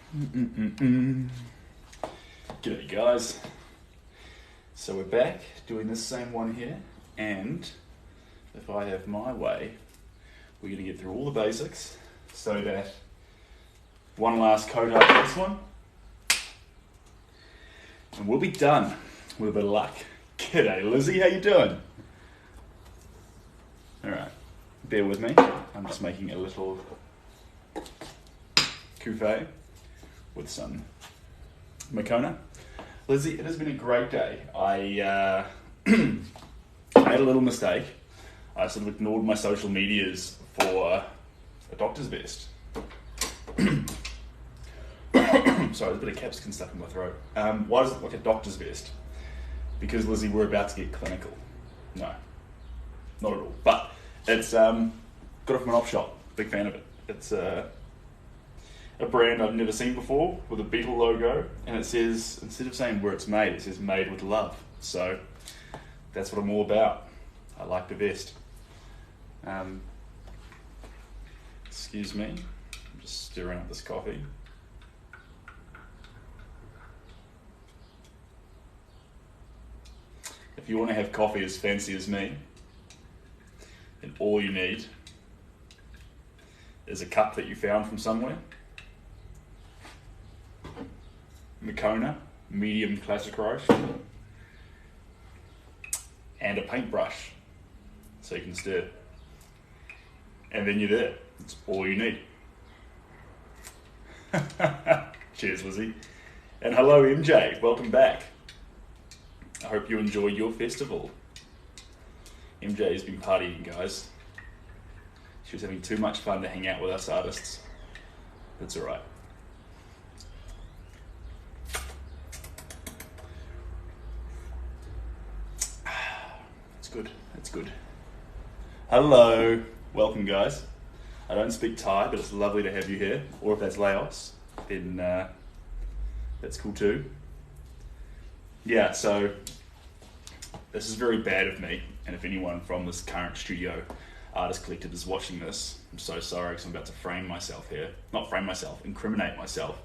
G'day guys. So we're back doing this same one here, and if I have my way, we're going to get through all the basics so that one last coat after this one, and we'll be done with a bit of luck. G'day Lizzie, how you doing? Alright, bear with me, I'm just making a little couffee with some Makona. Lizzie, it has been a great day. I made a little mistake. I sort of ignored my social medias for a doctor's vest. Sorry, there's a bit of capsicum stuck in my throat. Why does it look like a doctor's vest? Because Lizzie, we're about to get clinical. No, not at all. But it's got it from an op shop. Big fan of it. It's a brand I've never seen before with a beetle logo, and it says, instead of saying where it's made, it says made with love. So that's what I'm all about. I like the vest. Excuse me, I'm just stirring up this coffee. If you want to have coffee as fancy as me, then all you need is a cup that you found from somewhere, Makona, medium classic roast, and a paintbrush so you can stir. And then you're there. That's all you need. Cheers, Lizzie. And hello, MJ. Welcome back. I hope you enjoyed your festival. MJ has been partying, guys. She was having too much fun to hang out with us artists. That's alright. Good, that's good. Hello, welcome guys. I don't speak Thai, but it's lovely to have you here. Or if that's Laos, then that's cool too. Yeah, so this is very bad of me, and if anyone from this current studio artist collective is watching this, I'm so sorry because I'm about to frame myself here. Not frame myself, incriminate myself.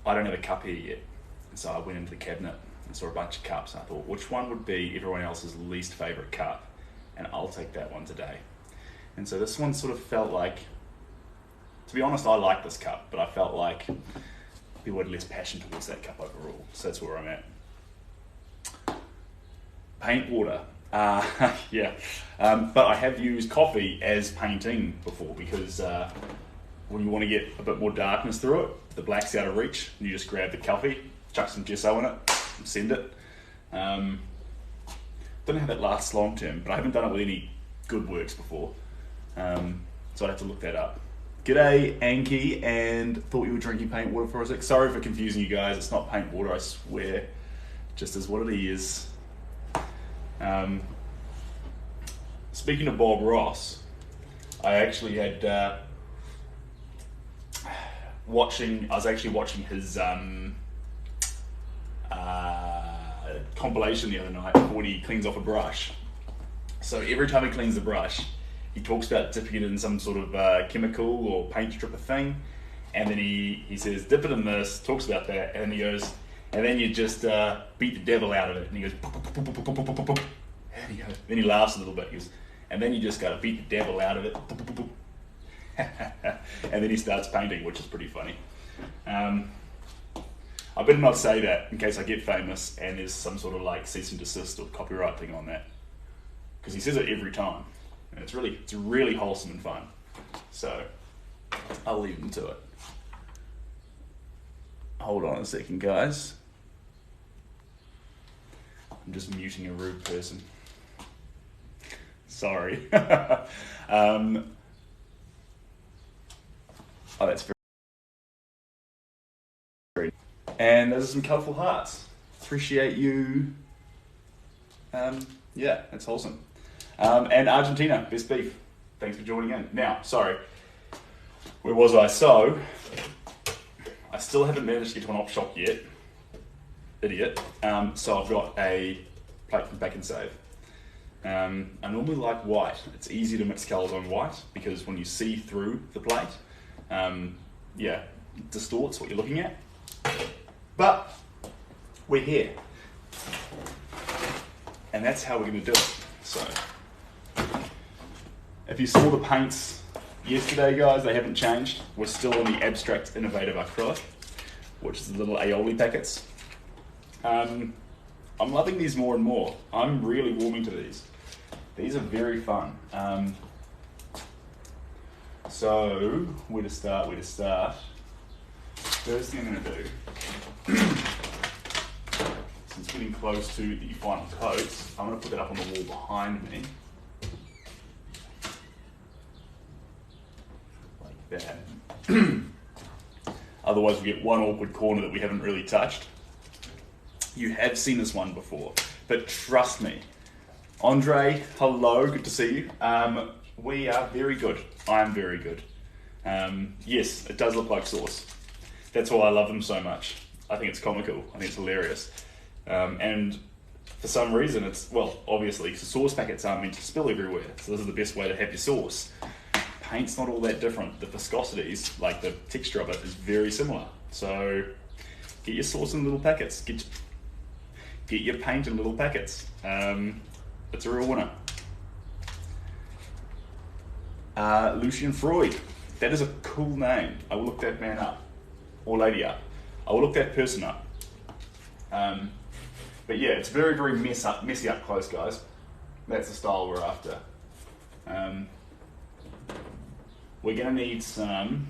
I don't have a cup here yet, and so I went into the cabinet and saw a bunch of cups, and I thought, which one would be everyone else's least favourite cup? And I'll take that one today. And so this one sort of felt like, to be honest, I like this cup, but I felt like people had less passion towards that cup overall. So that's where I'm at. Paint water. Yeah. But I have used coffee as painting before because when you want to get a bit more darkness through it, the black's out of reach, and you just grab the coffee, chuck some gesso in it, send it. Don't know how that lasts long term, but I haven't done it with any good works before, so I'd have to look that up. G'day Anki, and thought you were drinking paint water for a sec. Sorry for confusing you guys, it's not paint water, I swear, just as what it is. Speaking of Bob Ross, I actually had I was actually watching his compilation the other night when he cleans off a brush. So every time he cleans the brush, he talks about dipping it in some sort of chemical or paint stripper thing, and then he says dip it in this, talks about that, and then he goes, and then you just beat the devil out of it, and he goes, and then he laughs a little bit, he goes, and then you just gotta beat the devil out of it, and then he starts painting, which is pretty funny. I better not say that in case I get famous and there's some sort of like cease and desist or copyright thing on that, because he says it every time, and it's really wholesome and fun. So I'll leave him to it. Hold on a second, guys. I'm just muting a rude person. Sorry. Oh, that's very. And those are some colourful hearts. Appreciate you. Yeah, that's wholesome. And Argentina, best beef. Thanks for joining in. Now, sorry, where was I? So, I still haven't managed to get to an op shop yet. Idiot. So I've got a plate from Back and Save. I normally like white. It's easy to mix colours on white because when you see through the plate, yeah, distorts what you're looking at. But we're here. And that's how we're going to do it. So, if you saw the paints yesterday, guys, they haven't changed. We're still on the Abstract Innovative acrylic, which is the little aioli packets. I'm loving these more and more. I'm really warming to these. These are very fun. So, where to start? First thing I'm going to do, since getting close to the final coats, I'm going to put that up on the wall behind me. Like that. Otherwise we get one awkward corner that we haven't really touched. You have seen this one before, but trust me. Andre, hello, good to see you. We are very good. I'm very good. Yes, it does look like sauce. That's why I love them so much. I think it's comical. I think it's hilarious. And for some reason, it's, well, obviously, sauce packets aren't meant to spill everywhere. So this is the best way to have your sauce. Paint's not all that different. The viscosities, like the texture of it, is very similar. So get your sauce in little packets. Get your paint in little packets. It's a real winner. Lucian Freud. That is a cool name. I will look that man up. Or lady up. I will look that person up. But yeah, it's very, very messy up close, guys. That's the style we're after. We're going to need some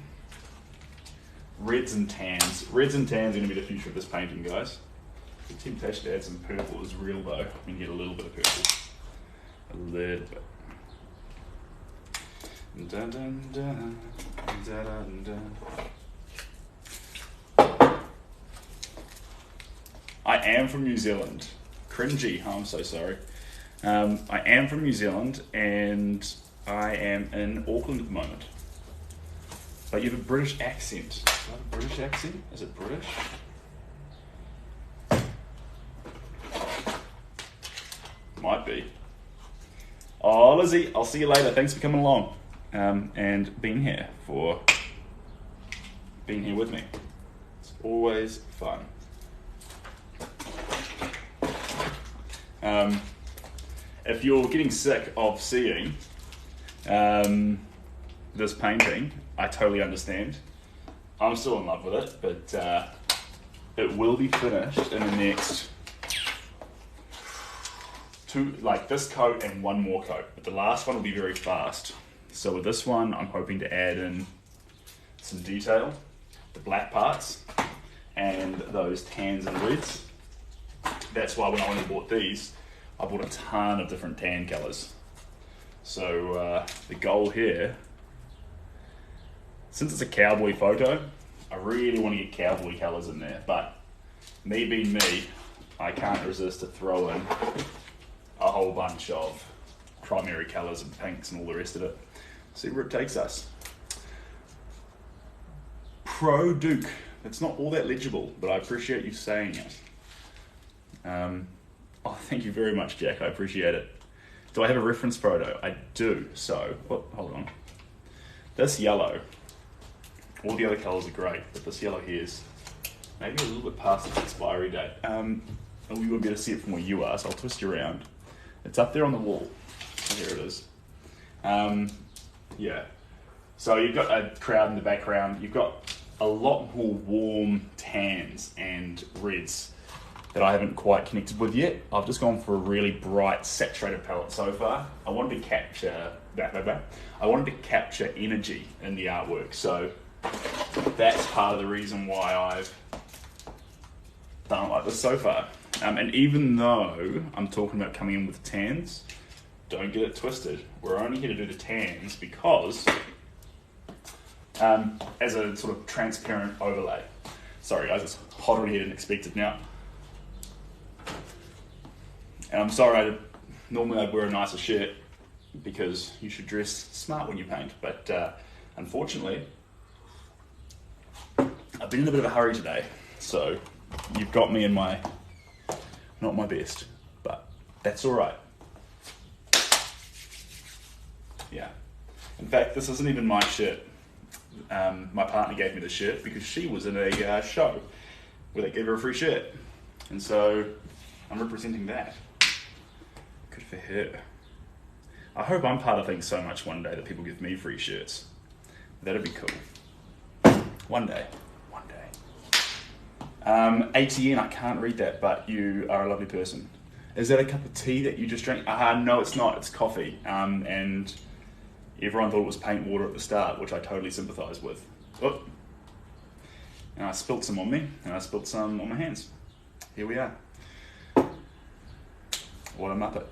reds and tans. Reds and tans are going to be the future of this painting, guys. The temptation to add some purple is real, though. We can get a little bit of purple. A little bit. Dun, dun, dun, dun, dun, dun. I am from New Zealand. Cringy, oh, I'm so sorry. I am from New Zealand and I am in Auckland at the moment. But you have a British accent. Do I have a British accent? Is it British? Might be. Oh, Lizzie, I'll see you later. Thanks for coming along and being here with me. It's always fun. If you're getting sick of seeing this painting, I totally understand. I'm still in love with it, but it will be finished in the next two, like this coat and one more coat. But the last one will be very fast. So with this one, I'm hoping to add in some detail, the black parts, and those tans and reds. That's why when I only bought these, I bought a ton of different tan colours. So the goal here, since it's a cowboy photo, I really want to get cowboy colours in there, but me being me, I can't resist to throw in a whole bunch of primary colours and pinks and all the rest of it. See where it takes us. Pro Duke. It's not all that legible, but I appreciate you saying it. Oh, thank you very much, Jack. I appreciate it. Do I have a reference photo? I do. So, hold on. This yellow, all the other colours are great, but this yellow here is maybe a little bit past its expiry date. And we won't be able to see it from where you are, so I'll twist you around. It's up there on the wall. Here it is. Yeah. So you've got a crowd in the background. You've got a lot more warm tans and reds that I haven't quite connected with yet. I've just gone for a really bright, saturated palette so far. I wanted to capture I wanted to capture energy in the artwork, so that's part of the reason why I've done it like this so far. And even though I'm talking about coming in with tans, don't get it twisted. We're only here to do the tans because as a sort of transparent overlay. Sorry guys, it's hotter here than expected now. And I'm sorry, normally I'd wear a nicer shirt because you should dress smart when you paint, but unfortunately, I've been in a bit of a hurry today, so you've got me in not my best, but that's all right. Yeah. In fact, this isn't even my shirt. my partner gave me the shirt because she was in a show where they gave her a free shirt. And so I'm representing that. Good for her. I hope I'm part of things so much one day that people give me free shirts. That'd be cool. One day. ATN, I can't read that, but you are a lovely person. Is that a cup of tea that you just drank? No, it's not. It's coffee. And everyone thought it was paint water at the start, which I totally sympathise with. Oh. And I spilt some on me, and I spilt some on my hands. Here we are. What a muppet.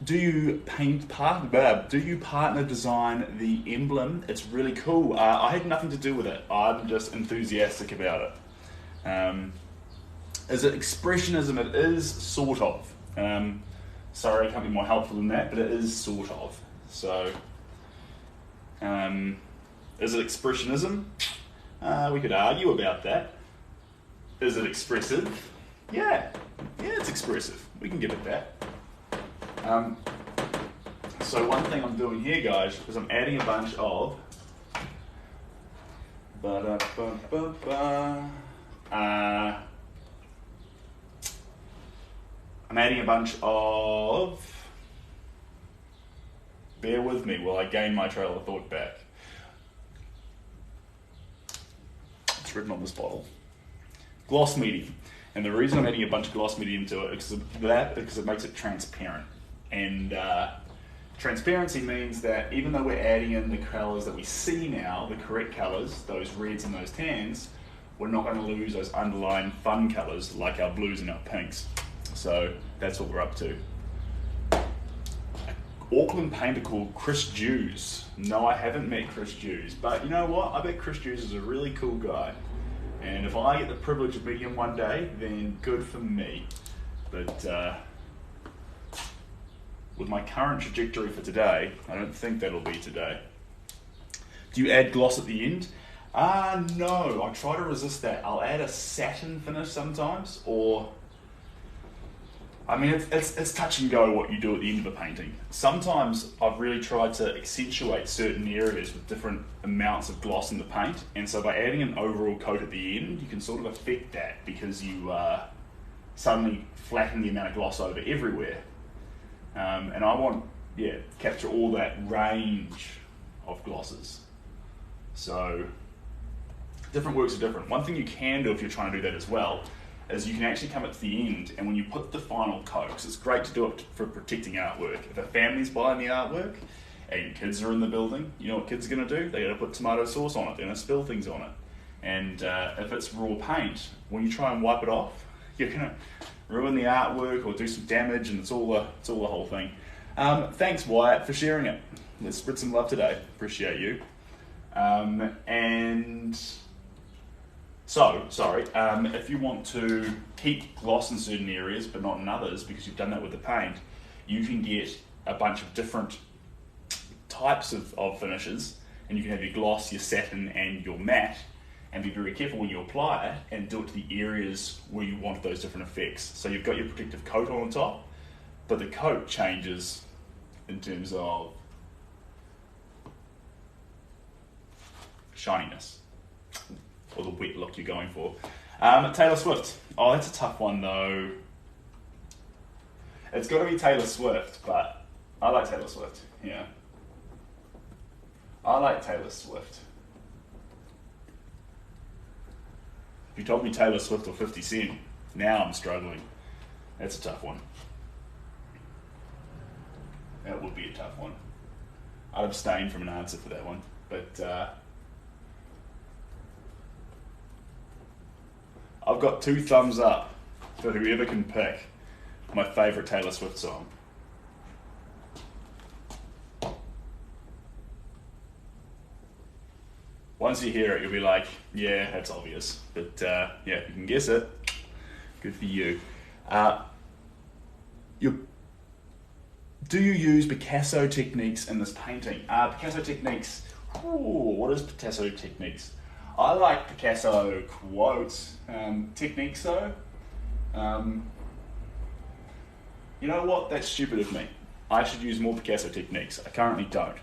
Do you partner design the emblem? It's really cool. I had nothing to do with it. I'm just enthusiastic about it. Is it expressionism? It is, sort of. Sorry, I can't be more helpful than that, but it is sort of. So, is it expressionism? We could argue about that. Is it expressive? Yeah, it's expressive. We can give it that. So one thing I'm doing here, guys, is I'm adding a bunch of bear with me while I gain my trail of thought back. It's written on this bottle. Gloss medium. And the reason I'm adding a bunch of gloss medium to it is because it makes it transparent. And transparency means that even though we're adding in the colours that we see now, the correct colours, those reds and those tans, we're not going to lose those underlying fun colours like our blues and our pinks. So that's what we're up to. Auckland painter called Chris Jews. No, I haven't met Chris Jews, but you know what? I bet Chris Jews is a really cool guy. And if I get the privilege of meeting him one day, then good for me. But with my current trajectory for today, I don't think that'll be today. Do you add gloss at the end? No, I try to resist that. I'll add a satin finish sometimes, or I mean, it's touch and go what you do at the end of a painting. Sometimes I've really tried to accentuate certain areas with different amounts of gloss in the paint, and so by adding an overall coat at the end, you can sort of affect that because you suddenly flatten the amount of gloss over everywhere. And I want, capture all that range of glosses. So different works are different. One thing you can do if you're trying to do that as well is you can actually come at the end, and when you put the final coat, 'cause it's great to do it for protecting artwork. If a family's buying the artwork and your kids are in the building, you know what kids are going to do? They're going to put tomato sauce on it, they're going to spill things on it. And if it's raw paint, when you try and wipe it off, you're going to ruin the artwork or do some damage, and it's all the whole thing. Thanks, Wyatt, for sharing it. Let's spread some love today. Appreciate you. If you want to keep gloss in certain areas but not in others because you've done that with the paint, you can get a bunch of different types of finishes, and you can have your gloss, your satin and your matte, and be very careful when you apply it and do it to the areas where you want those different effects. So you've got your protective coat on the top, but the coat changes in terms of shininess, or the wet look you're going for. Taylor Swift. Oh, that's a tough one though. It's got to be Taylor Swift, but I like Taylor Swift, yeah. I like Taylor Swift. If you told me Taylor Swift or 50 Cent, now I'm struggling. That's a tough one. That would be a tough one. I'd abstain from an answer for that one, but I've got 2 thumbs up for whoever can pick my favourite Taylor Swift song. Once you hear it, you'll be like, yeah, that's obvious. But if you can guess it, good for you. Do you use Picasso techniques in this painting? Picasso techniques, what is Picasso techniques? I like Picasso quotes. Techniques though, you know what, that's stupid of me. I should use more Picasso techniques. I currently don't.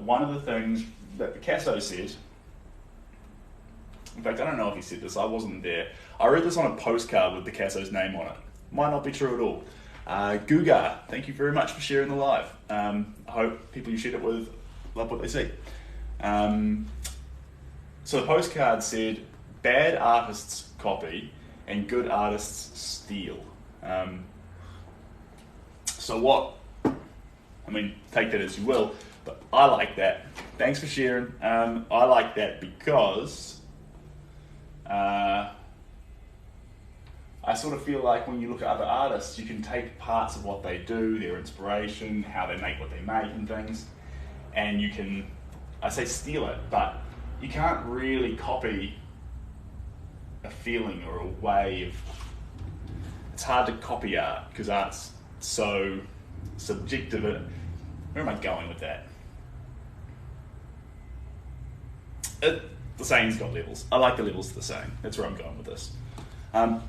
One of the things that Picasso said, in fact, I don't know if he said this, I wasn't there. I read this on a postcard with Picasso's name on it. Might not be true at all. Guga, thank you very much for sharing the live. I hope people you shared it with love what they see. So the postcard said, bad artists copy and good artists steal. So what, I mean, take that as you will, but I like that. Thanks for sharing. I like that because I sort of feel like when you look at other artists, you can take parts of what they do, their inspiration, how they make what they make and things, and you can, I say steal it, but you can't really copy a feeling or a way of, it's hard to copy art because art's so subjective. Where am I going with that? The saying's got levels. I like the levels of the saying. That's where I'm going with this. Did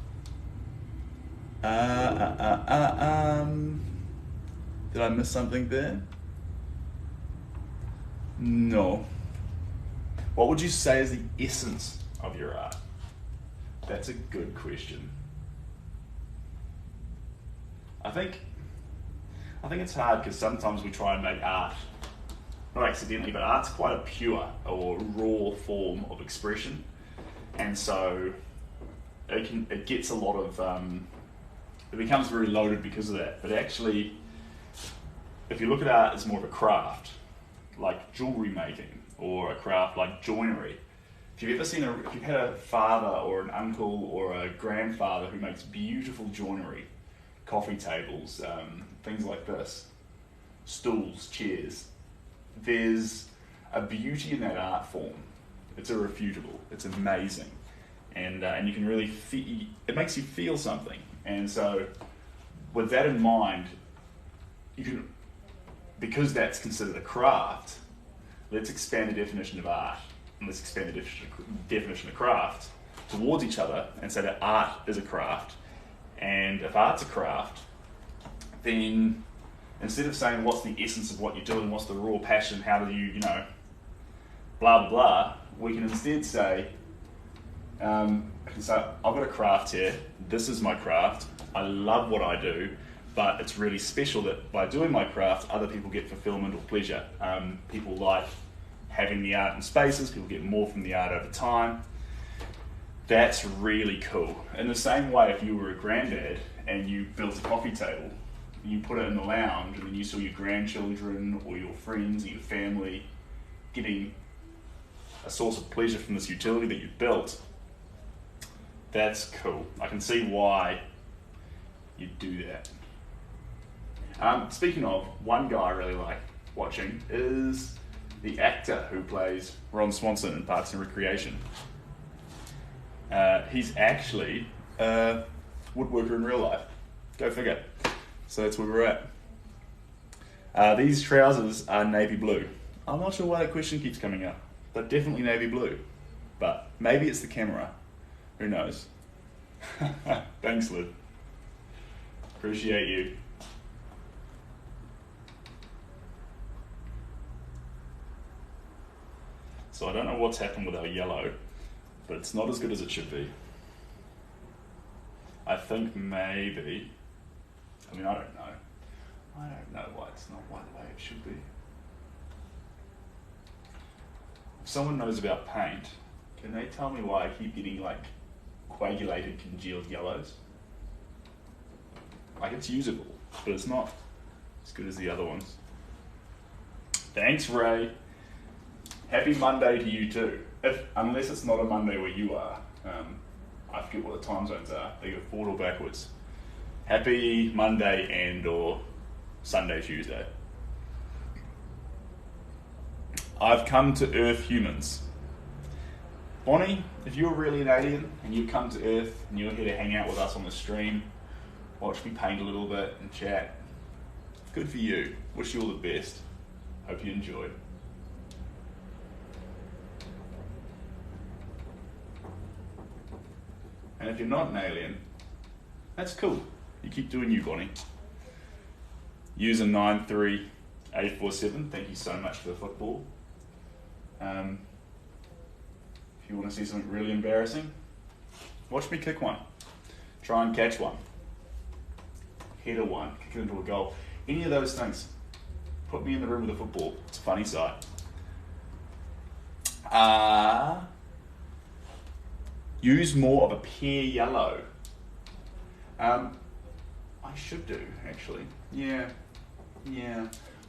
I miss something there? No. What would you say is the essence of your art? That's a good question. I think it's hard because sometimes we try and make art, not accidentally, but art's quite a pure or raw form of expression, and so it gets a lot of it becomes very loaded because of that. But actually, if you look at art as more of a craft, like jewelry making, or a craft like joinery. If you've ever seen if you've had a father or an uncle or a grandfather who makes beautiful joinery, coffee tables, things like this, stools, chairs, there's a beauty in that art form. It's irrefutable. It's amazing, and you can really feel, it makes you feel something. And so, with that in mind, you can, because that's considered a craft, let's expand the definition of art and let's expand the definition of craft towards each other and say that art is a craft. And if art's a craft, then instead of saying what's the essence of what you're doing, what's the raw passion, how do you, blah, blah, blah, we can instead say, I've got a craft here, this is my craft, I love what I do, but it's really special that by doing my craft, other people get fulfillment or pleasure. People like having the art in spaces, people get more from the art over time. That's really cool. In the same way, if you were a granddad and you built a coffee table, you put it in the lounge, and then you saw your grandchildren or your friends or your family getting a source of pleasure from this utility that you've built, that's cool. I can see why you'd do that. Speaking of, one guy I really like watching is the actor who plays Ron Swanson in Parks and Recreation. He's actually a woodworker in real life. Go figure. So that's where we're at. These trousers are navy blue. I'm not sure why that question keeps coming up, but definitely navy blue. But maybe it's the camera. Who knows? Thanks, Liv. Appreciate you. So I don't know what's happened with our yellow, but it's not as good as it should be. I think maybe, I don't know. I don't know why it's not the way it should be. If someone knows about paint, can they tell me why I keep getting like coagulated, congealed yellows? Like, it's usable, but it's not as good as the other ones. Thanks, Ray. Happy Monday to you too. Unless it's not a Monday where you are. I forget what the time zones are. They go forward or backwards. Happy Monday and or Sunday, Tuesday. I've come to Earth, humans. Bonnie, if you're really an alien and you come to Earth and you're here to hang out with us on the stream, watch me paint a little bit and chat, good for you. Wish you all the best. Hope you enjoy. And if you're not an alien, that's cool. You keep doing you, Bonnie. User 93847, thank you so much for the football. If you want to see something really embarrassing, watch me kick one. Try and catch one. Header one, kick it into a goal. Any of those things. Put me in the room with a football. It's a funny sight. Use more of a pear yellow. I should do, actually. Yeah.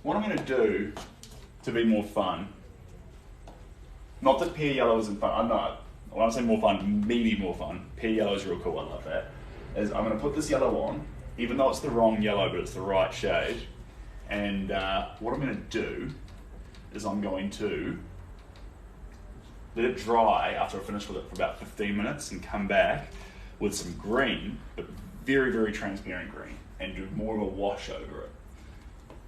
What I'm going to do to be more fun, not that pear yellow isn't fun, I'm not. When I'm saying more fun, maybe more fun. Pear yellow is real cool, I love that. Is I'm going to put this yellow on, even though it's the wrong yellow, but it's the right shade. And what I'm going to do is I'm going to let it dry after I finish with it for about 15 minutes and come back with some green, but very, very transparent green, and do more of a wash over it.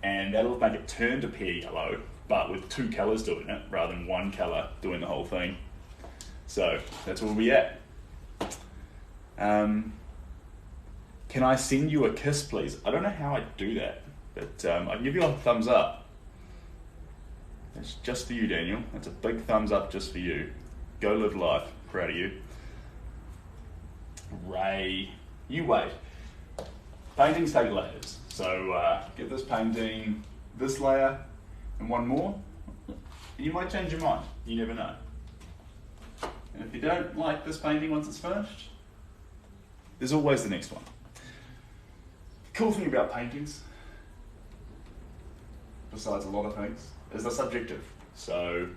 And that'll make it turn to pear yellow, but with two colours doing it, rather than one colour doing the whole thing. So that's where we'll be at. Can I send you a kiss, please? I don't know how I do that, but I can give you a thumbs up. That's just for you, Daniel. That's a big thumbs up just for you. Go live life. Proud of you. Ray, you wait. Paintings take layers. So give this painting this layer and one more. You might change your mind. You never know. And if you don't like this painting once it's finished, there's always the next one. The cool thing about paintings, besides a lot of things, is they're subjective. So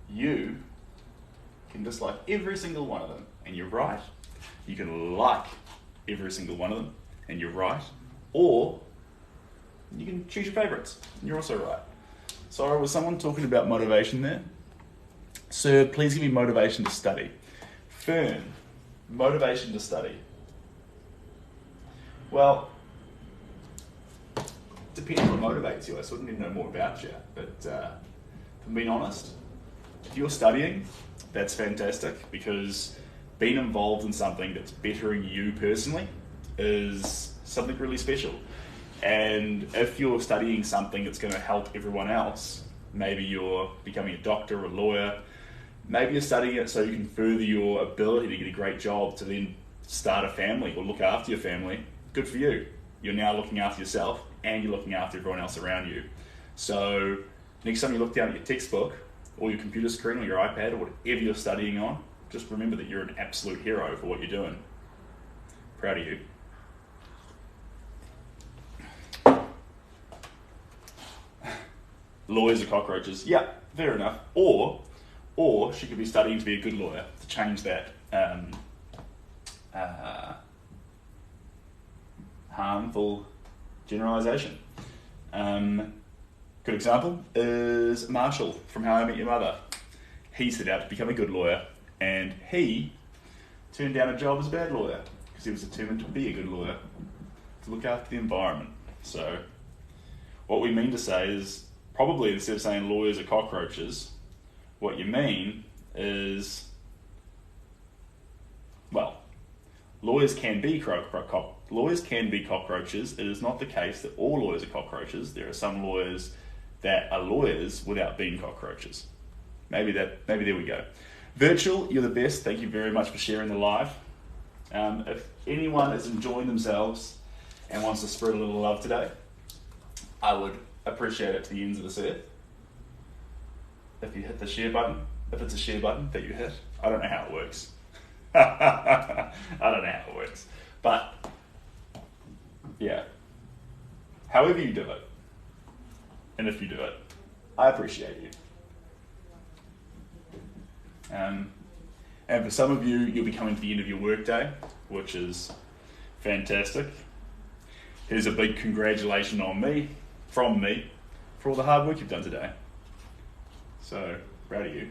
you can dislike every single one of them, and you're right. You can like every single one of them, and you're right. Or you can choose your favourites, and you're also right. Sorry, was someone talking about motivation there? Sir, please give me motivation to study. Fern, motivation to study. Well, depending on what motivates you, I sort of need to know more about you. But if I'm being honest, if you're studying, that's fantastic, because being involved in something that's bettering you personally is something really special. And if you're studying something that's going to help everyone else, maybe you're becoming a doctor or a lawyer, maybe you're studying it so you can further your ability to get a great job to then start a family or look after your family, good for you. You're now looking after yourself and you're looking after everyone else around you. So next time you look down at your textbook or your computer screen or your iPad or whatever you're studying on, just remember that you're an absolute hero for what you're doing. Proud of you. Lawyers are cockroaches. Yeah, fair enough. Or she could be studying to be a good lawyer, to change that harmful generalisation. Good example is Marshall from How I Met Your Mother. He set out to become a good lawyer, and he turned down a job as a bad lawyer because he was determined to be a good lawyer, to look after the environment. So what we mean to say is, probably instead of saying lawyers are cockroaches, what you mean is, well, lawyers can be cockroaches. It is not the case that all lawyers are cockroaches. There are some lawyers that are lawyers without being cockroaches. Maybe there we go. Virtual, you're the best. Thank you very much for sharing the live. If anyone is enjoying themselves and wants to spread a little love today, I would appreciate it to the ends of this earth. If you hit the share button, if it's a share button that you hit, I don't know how it works. I don't know how it works. But, yeah. However you do it, and if you do it, I appreciate you. And for some of you, you'll be coming to the end of your workday, which is fantastic. Here's a big congratulation from me, for all the hard work you've done today. So, proud of you.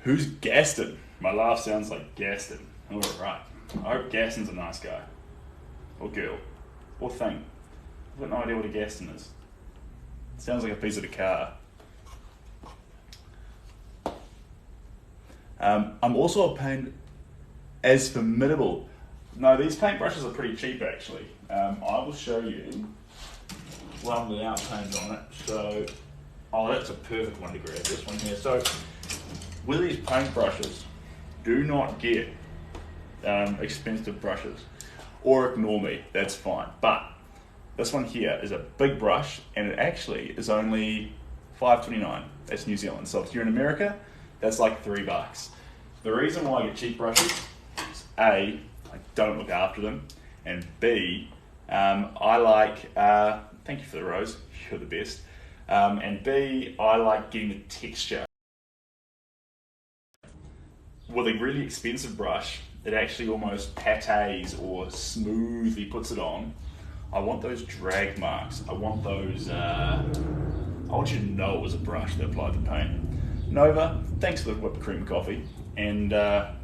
Who's Gaston? My laugh sounds like Gaston. All right. I hope Gaston's a nice guy. Or girl. Or thing. I've got no idea what a Gaston is. It sounds like a piece of the car. I'm also a pain as formidable. No, these paintbrushes are pretty cheap actually. I will show you one without paint on it. So, oh, that's a perfect one to grab, this one here. So, with these paintbrushes, do not get expensive brushes, or ignore me, that's fine. But this one here is a big brush, and it actually is only $5.29. That's New Zealand. So if you're in America, that's like $3. The reason why I get cheap brushes is A, I don't look after them, and B, I like, thank you for the rose, you're the best, and B, I like getting the texture. With a really expensive brush, it actually almost pates or smoothly puts it on. I want those drag marks. I want those, I want you to know it was a brush that applied the paint. Nova, thanks for the whipped cream coffee. And I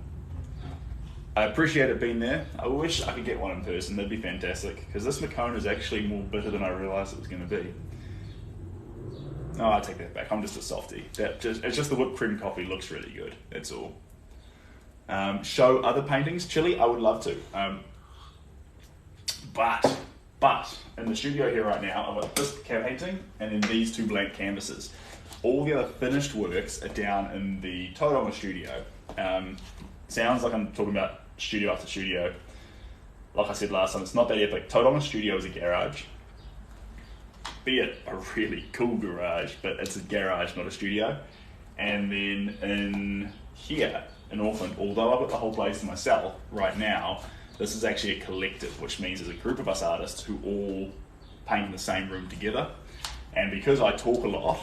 appreciate it being there. I wish I could get one in person, that'd be fantastic. Because this Macone is actually more bitter than I realized it was gonna be. Oh, I take that back, I'm just a softie. It's just the whipped cream coffee looks really good, that's all. Show other paintings, Chile, I would love to. But in the studio here right now, I've got this painting and then these two blank canvases. All the other finished works are down in the Tauranga studio. Sounds like I'm talking about studio after studio. Like I said last time, it's not that epic. Tauranga studio is a garage. Be it a really cool garage, but it's a garage, not a studio. And then in here, in Auckland, although I've got the whole place to myself right now, this is actually a collective, which means there's a group of us artists who all paint in the same room together. And because I talk a lot,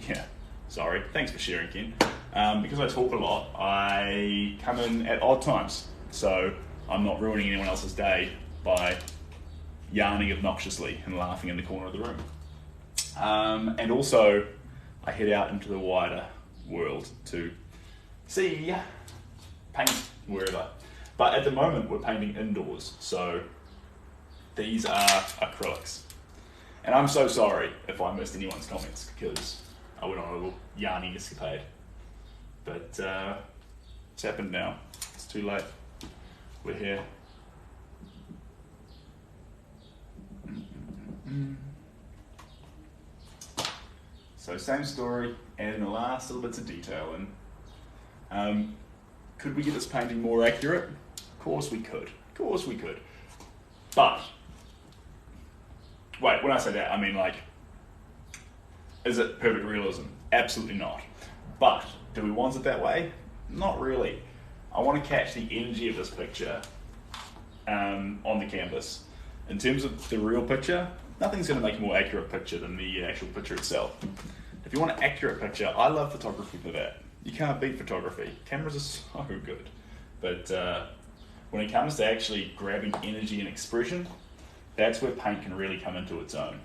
yeah, sorry, thanks for sharing, Ken. Because I talk a lot, I come in at odd times. So I'm not ruining anyone else's day by yarning obnoxiously and laughing in the corner of the room. And also, I head out into the wider world to see, paint wherever. But at the moment, we're painting indoors, so these are acrylics. And I'm so sorry if I missed anyone's comments, because I went on a little yarning escapade. But it's happened now. It's too late. We're here. So same story, adding the last little bits of detail in. Could we get this painting more accurate? Of course we could. Of course we could. But, wait, when I say that, I mean like, is it perfect realism? Absolutely not. But, do we want it that way? Not really. I want to catch the energy of this picture on the canvas. In terms of the real picture, nothing's going to make a more accurate picture than the actual picture itself. If you want an accurate picture, I love photography for that. You can't beat photography. Cameras are so good. But when it comes to actually grabbing energy and expression, that's where paint can really come into its own.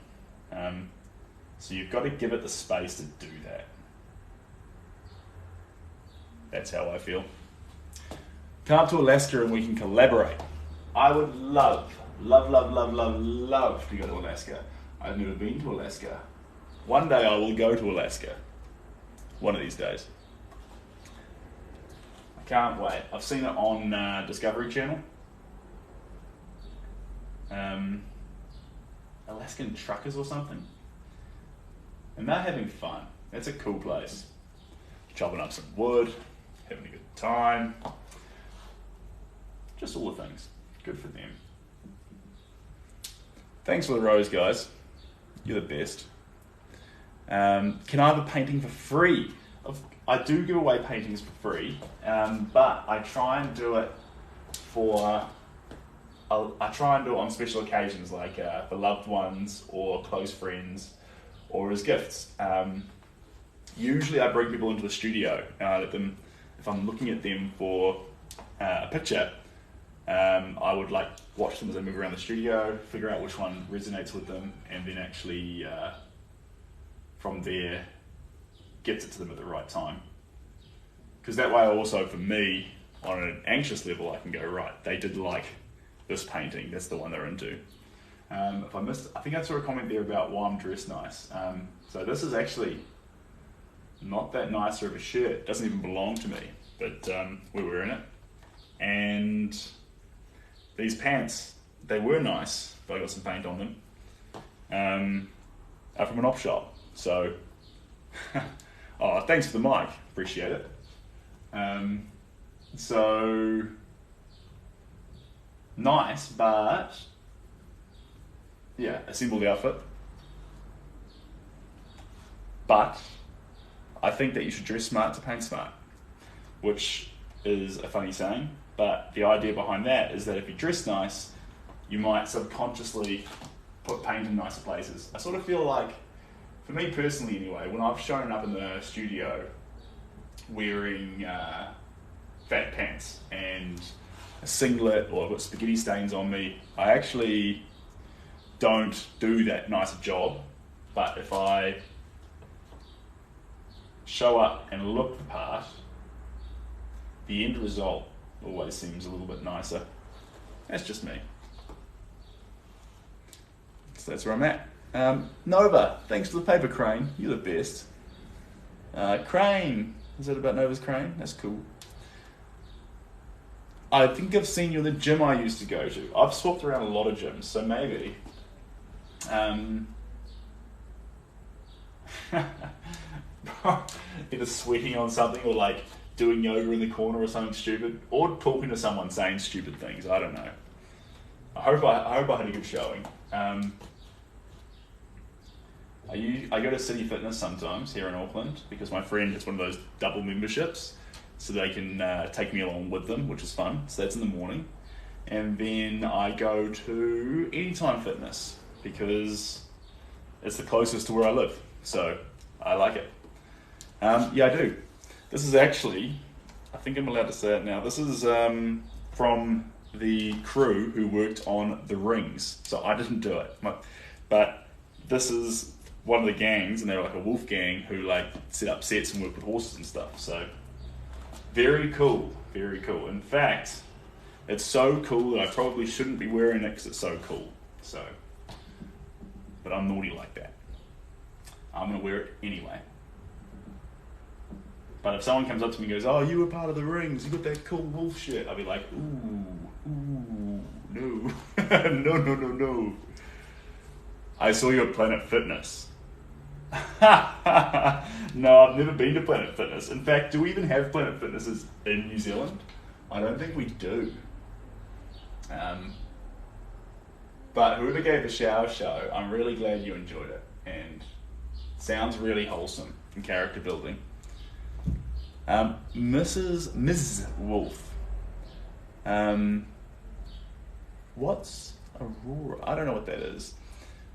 So you've got to give it the space to do that. That's how I feel. Come up to Alaska and we can collaborate. I would love to go to Alaska. I've never been to Alaska. One day I will go to Alaska. One of these days. I can't wait. I've seen it on Discovery Channel. Alaskan truckers or something. And they're having fun. It's a cool place. Chopping up some wood, having a good time. Just all the things. Good for them. Thanks for the rose, guys. You're the best. Can I have a painting for free? I do give away paintings for free, but I try and do it on special occasions, like for loved ones or close friends, or as gifts. Usually I bring people into the studio and I let them, if I'm looking at them for a picture, I would like watch them as they move around the studio, figure out which one resonates with them, and then actually from there gets it to them at the right time. Because that way also, for me, on an anxious level, I can go, right, they did like this painting, that's the one they're into. If I missed, I think I saw a comment there about why I'm dressed nice. So this is actually not that nicer of a shirt, it doesn't even belong to me, but we're wearing it. And these pants, they were nice, but I got some paint on them. Are from an op shop. So, oh, thanks for the mic, appreciate it. So, nice, but yeah, assembled outfit. But I think that you should dress smart to paint smart, which is a funny saying, but the idea behind that is that if you dress nice, you might subconsciously put paint in nicer places. I sort of feel like, for me personally anyway, when I've shown up in the studio wearing fat pants and a singlet, or I've got spaghetti stains on me, I actually don't do that nice a job. But if I show up and look the part, the end result always seems a little bit nicer. That's just me. So that's where I'm at. Nova, thanks for the paper crane. You're the best. Crane. Is that about Nova's crane? That's cool. I think I've seen you in the gym I used to go to. I've swapped around a lot of gyms, so maybe. Either sweating on something or like doing yoga in the corner or something stupid, or talking to someone saying stupid things. I don't know. I hope I had a good showing. I go to City Fitness sometimes here in Auckland because my friend has one of those double memberships, so they can take me along with them, which is fun. So that's in the morning. And then I go to Anytime Fitness because it's the closest to where I live. So I like it. Yeah, I do. This is actually, I think I'm allowed to say it now, this is from the crew who worked on the rings. So I didn't do it. But this is one of the gangs, and they're like a wolf gang who like set up sets and work with horses and stuff. So very cool, very cool. In fact, it's so cool that I probably shouldn't be wearing it because it's so cool. So, but I'm naughty like that. I'm gonna wear it anyway. But if someone comes up to me and goes, "Oh, you were part of the rings, you got that cool wolf shit," I'll be like, ooh, no, no. I saw you at Planet Fitness. No, I've never been to Planet Fitness. In fact, do we even have Planet Fitnesses in New Zealand? I don't think we do. But whoever gave the shower show, I'm really glad you enjoyed it. And it sounds really wholesome and character building. Ms. Wolf. What's Aurora? I don't know what that is.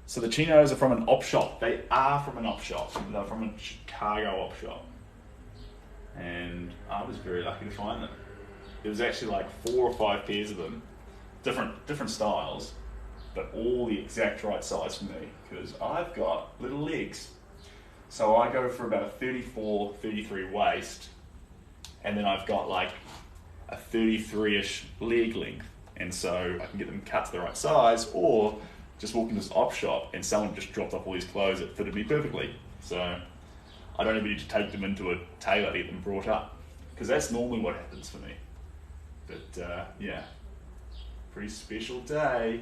So the chinos are from an op shop. They are from an op shop. They're from a Chicago op shop. And I was very lucky to find them. There was actually like 4 or 5 pairs of them. Different styles, but all the exact right size for me, because I've got little legs. So I go for about a 34, 33 waist, and then I've got like a 33-ish leg length. And so I can get them cut to the right size, or just walk into this op shop and someone just dropped off all these clothes that fitted me perfectly. So I don't even need to take them into a tailor to get them brought up, because that's normally what happens for me. But yeah, pretty special day.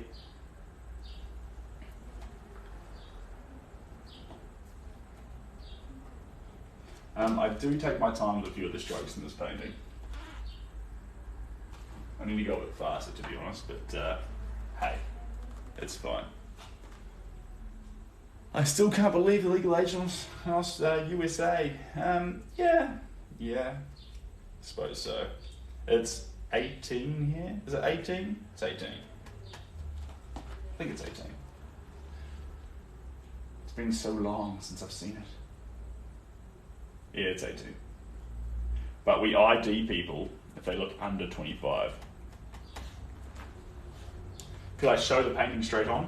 I do take my time with a few of the strokes in this painting. I need to go a bit faster, to be honest, but hey, it's fine. I still can't believe the legal age on USA. Yeah, I suppose so. It's 18 here. Is it 18? It's 18. I think it's 18. It's been so long since I've seen it. Yeah, it's 18. But we ID people if they look under 25. Could I show the painting straight on?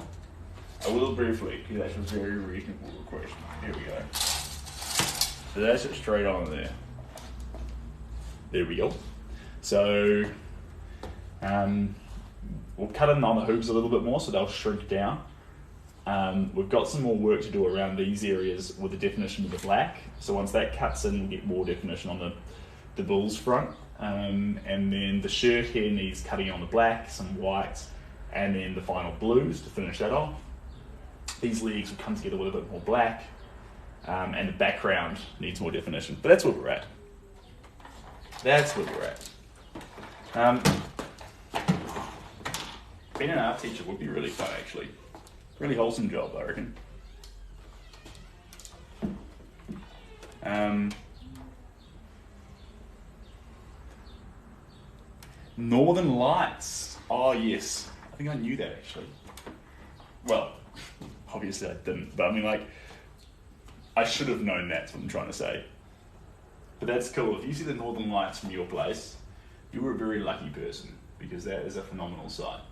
I will briefly, because that's a very reasonable request. Here we go. So that's it straight on there. There we go. So we'll cut in on the hooves a little bit more so they'll shrink down. We've got some more work to do around these areas with the definition of the black. So once that cuts in, we'll get more definition on the bull's front. And then the shirt here needs cutting on the black, some white, and then the final blues to finish that off. These legs will come together with a bit more black, and the background needs more definition. But that's where we're at. That's where we're at. Being an art teacher would be really fun, actually. Really wholesome job, I reckon. Northern Lights. Oh, yes. I think I knew that, actually. Well, obviously I didn't, but I mean, like, I should have known that's what I'm trying to say. But that's cool. If you see the Northern Lights from your place, you were a very lucky person, because that is a phenomenal sight.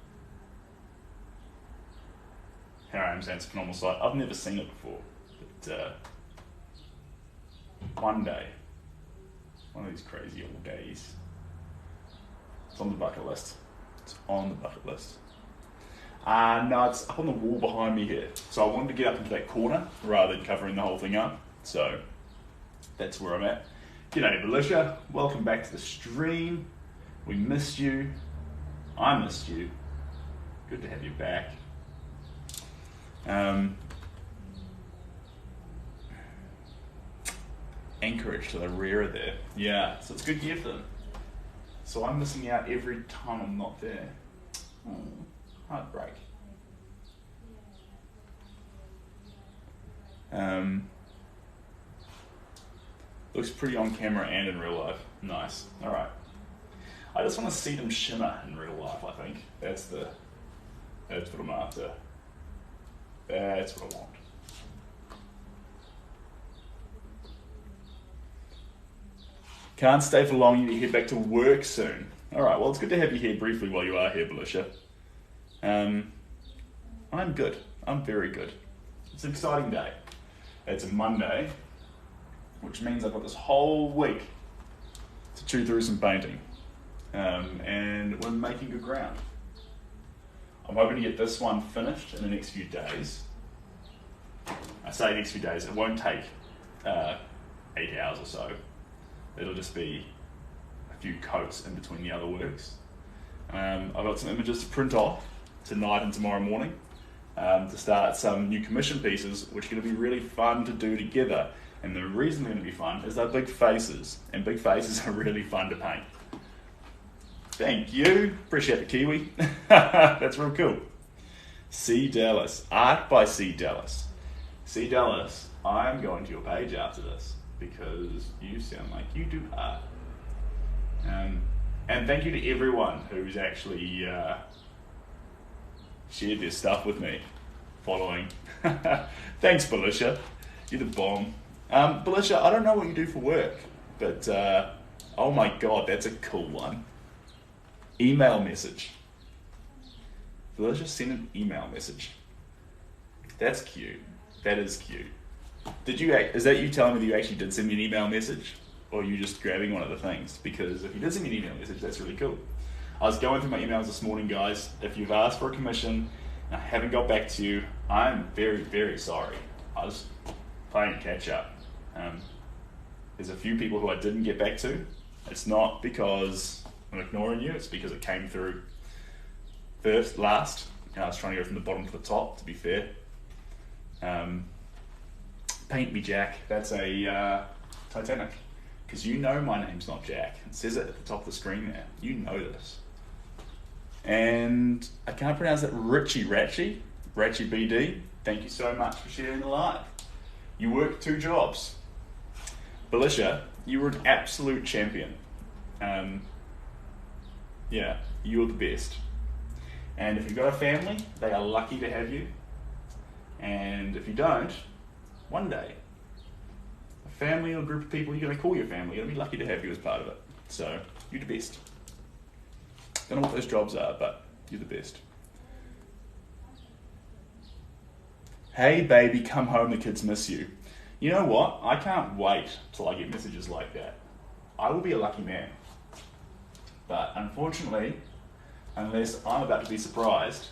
Here I am saying it's a phenomenal sight. I've never seen it before, but one day, one of these crazy old days, it's on the bucket list. It's on the bucket list. No, it's up on the wall behind me here. So I wanted to get up into that corner rather than covering the whole thing up. So that's where I'm at. G'day, Belisha. Welcome back to the stream. We missed you. I missed you. Good to have you back. Anchorage to the rear of there. Yeah, so it's good gear for them. So I'm missing out every time I'm not there. Heartbreak. Looks pretty on camera and in real life. Nice. All right. I just want to see them shimmer in real life, I think. That's what I'm after. That's what I want. Can't stay for long, you need to head back to work soon. Alright, well, it's good to have you here briefly while you are here, Belisha. I'm good. I'm very good. It's an exciting day. It's a Monday, which means I've got this whole week to chew through some painting. And we're making good ground. I'm hoping to get this one finished in the next few days. I say next few days, it won't take 8 hours or so. It'll just be a few coats in between the other works. I've got some images to print off tonight and tomorrow morning to start some new commission pieces, which are going to be really fun to do together. And the reason they're going to be fun is they're big faces, and big faces are really fun to paint. Thank you. Appreciate the Kiwi. That's real cool. C. Dallas. Art by C. Dallas. C. Dallas, I'm going to your page after this because you sound like you do art. And thank you to everyone who's actually shared their stuff with me following. Thanks, Belisha. You're the bomb. Belisha, I don't know what you do for work, but oh my God, that's a cool one. Email message. Belisha, send an email message. That's cute. That is cute. Is that you telling me that you actually did send me an email message? Or are you just grabbing one of the things? Because if you did send me an email message, that's really cool. I was going through my emails this morning, guys. If you've asked for a commission and I haven't got back to you, I'm very, very sorry. I was playing catch up. There's a few people who I didn't get back to. It's not because I'm ignoring you, it's because it came through last. I was trying to go from the bottom to the top, to be fair. Paint me Jack, that's a Titanic. Because you know my name's not Jack. It says it at the top of the screen there. You know this. And I can't pronounce it. Richie BD. Thank you so much for sharing the live. You worked 2 jobs. Belisha, you were an absolute champion. Yeah, you're the best. And if you've got a family, they are lucky to have you. And if you don't, one day, a family or a group of people you're going to call your family are going to be lucky to have you as part of it. So, you're the best. Don't know what those jobs are, but you're the best. Hey baby, come home, the kids miss you. You know what? I can't wait till I get messages like that. I will be a lucky man. But unfortunately, unless I'm about to be surprised,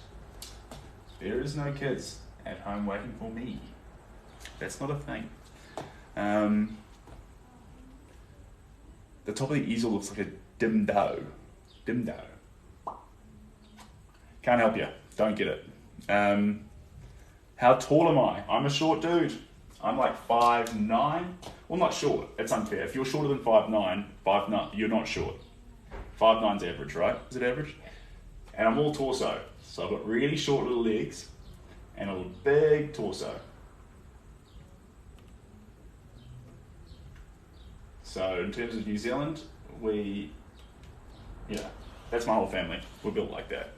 there is no kids at home waiting for me. That's not a thing. The top of the easel looks like a Dimdo. Can't help you. Don't get it. How tall am I? I'm a short dude. I'm like 5'9". Well, not short. It's unfair. If you're shorter than 5'9", you're not short. 5'9's average, right? Is it average? And I'm all torso. So I've got really short little legs and a little big torso. So in terms of New Zealand, that's my whole family. We're built like that.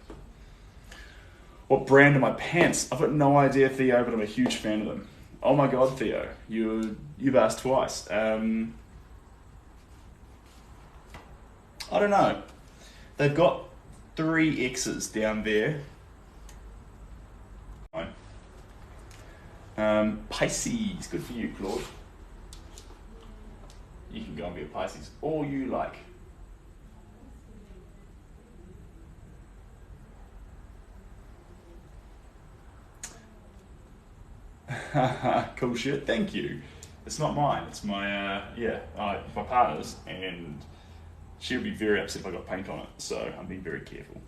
What brand are my pants? I've got no idea, Theo, but I'm a huge fan of them. Oh my God, Theo, you've asked twice. I don't know. They've got 3 X's down there. Pisces, good for you, Claude. You can go and be a Pisces all you like. Cool shit, thank you. It's not mine, it's my my partner's, and she would be very upset if I got paint on it, so I'm being very careful.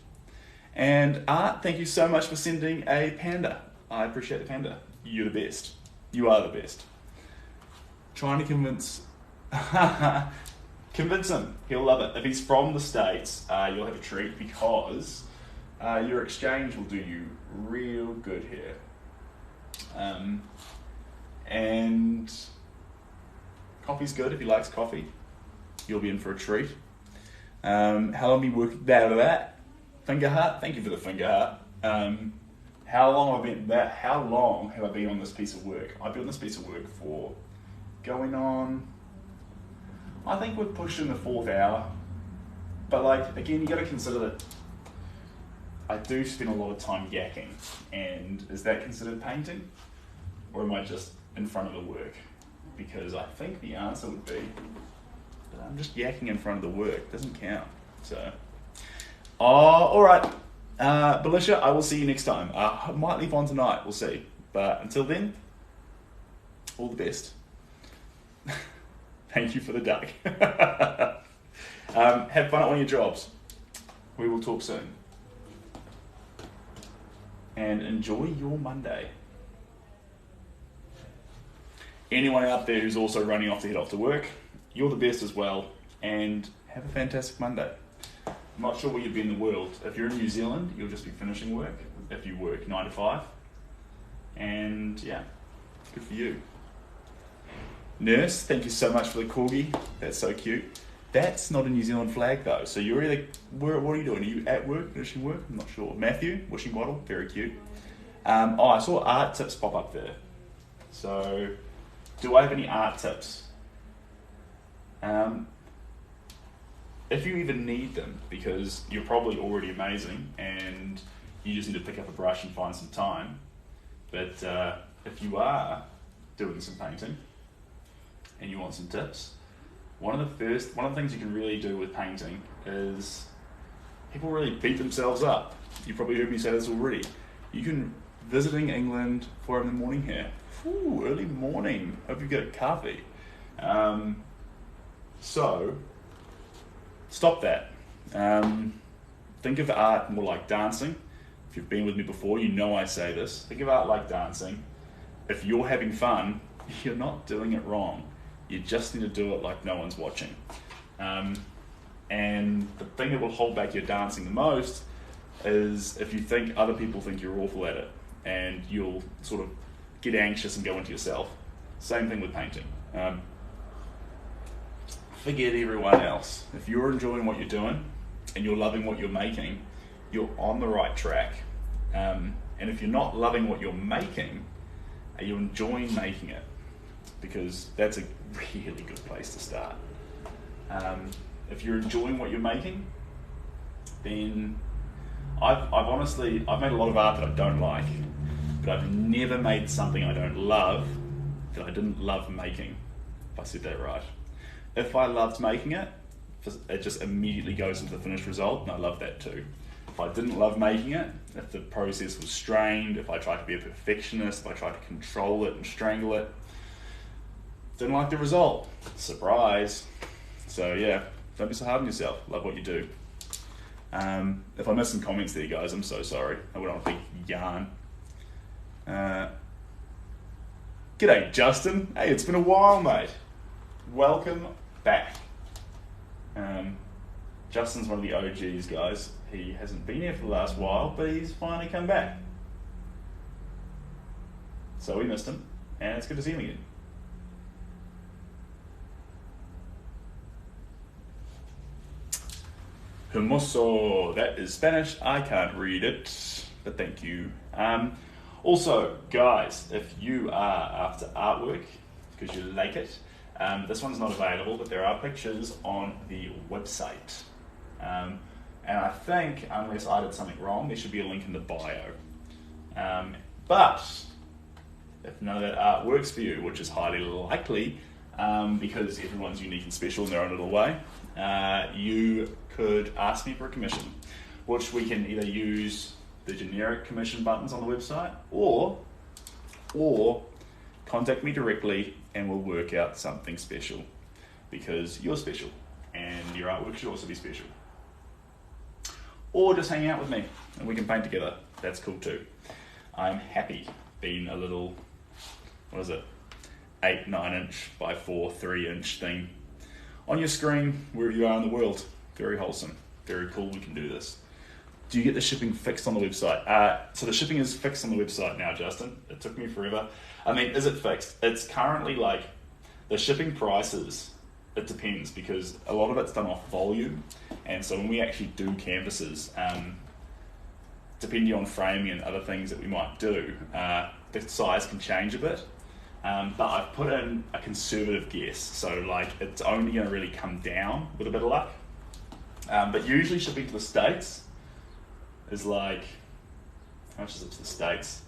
And Art, thank you so much for sending a panda. I appreciate the panda. You're the best. You are the best. Trying to convince him. He'll love it. If he's from the States, you'll have a treat because your exchange will do you real good here. And coffee's good if he likes coffee. You'll be in for a treat. How long have you worked that? Finger heart? Thank you for the finger heart. How long have I been on this piece of work? I've been on this piece of work for going on, I think we're pushing the 4th hour. But like, again, you got to consider that I do spend a lot of time yakking. And is that considered painting? Or am I just in front of the work? Because I think the answer would be that I'm just yakking in front of the work. It doesn't count. So, all right. Belisha, I will see you next time. I might leave on tonight. We'll see. But until then, all the best. Thank you for the duck. Have fun at one of your jobs. We will talk soon. And enjoy your Monday. Anyone out there who's also running off to head off to work, you're the best as well. And have a fantastic Monday. I'm not sure where you'd be in the world. If you're in New Zealand, you'll just be finishing work. If you work 9 to 5. And yeah, good for you. Nurse, thank you so much for the corgi. That's so cute. That's not a New Zealand flag though. So you're either, what are you doing? Are you at work, finishing work? I'm not sure. Matthew, wishing bottle, very cute. I saw art tips pop up there. So, do I have any art tips? If you even need them, because you're probably already amazing and you just need to pick up a brush and find some time. But if you are doing some painting and you want some tips, one of the things you can really do with painting is people really beat themselves up. You probably heard me say this already. You can, visiting England 4 in the morning here. Ooh, early morning. Hope you get a coffee. So, stop that. Think of art more like dancing. If you've been with me before, you know I say this. Think of art like dancing. If you're having fun, you're not doing it wrong. You just need to do it like no one's watching. And the thing that will hold back your dancing the most is if you think other people think you're awful at it, and you'll sort of get anxious and go into yourself. Same thing with painting. Forget everyone else. If you're enjoying what you're doing and you're loving what you're making, you're on the right track. And if you're not loving what you're making, are you enjoying making it? Because that's a really good place to start. If you're enjoying what you're making, then I've made a lot of art that I don't like, but I've never made something I don't love that I didn't love making, if I said that right. If I loved making it, it just immediately goes into the finished result, and I love that too. If I didn't love making it, if the process was strained, if I tried to be a perfectionist, if I tried to control it and strangle it, didn't like the result. Surprise. So yeah, Don't be so hard on yourself. Love what you do. If I missed some comments there, guys, I'm so sorry. I went on a big yarn. G'day, Justin. Hey, it's been a while, mate. Welcome back. Justin's one of the OGs, guys. He hasn't been here for the last while, but he's finally come back. So we missed him, and it's good to see him again. Hermoso, that is Spanish. I can't read it, but thank you. Also, guys, if you are after artwork, because you like it, this one's not available, but there are pictures on the website. And I think, unless I did something wrong, there should be a link in the bio. But if none of that art works for you, which is highly likely, because everyone's unique and special in their own little way, you could ask me for a commission, which we can either use the generic commission buttons on the website, or contact me directly and we'll work out something special, because you're special and your artwork should also be special. Or just hang out with me and we can paint together. That's cool too. I'm happy being a little, 8-9 inch by 4-3 inch thing on your screen wherever you are in the world. Very wholesome, very cool. We can do this. Do you get the shipping fixed on the website? So the shipping is fixed on the website now, Justin. It took me forever. I mean, is it fixed? It's currently like the shipping prices. It depends, because a lot of it's done off volume, and so when we actually do canvases, depending on framing and other things that we might do, the size can change a bit. But I've put in a conservative guess, so like it's only going to really come down with a bit of luck. But usually shipping to the States is like, how much is it to the States?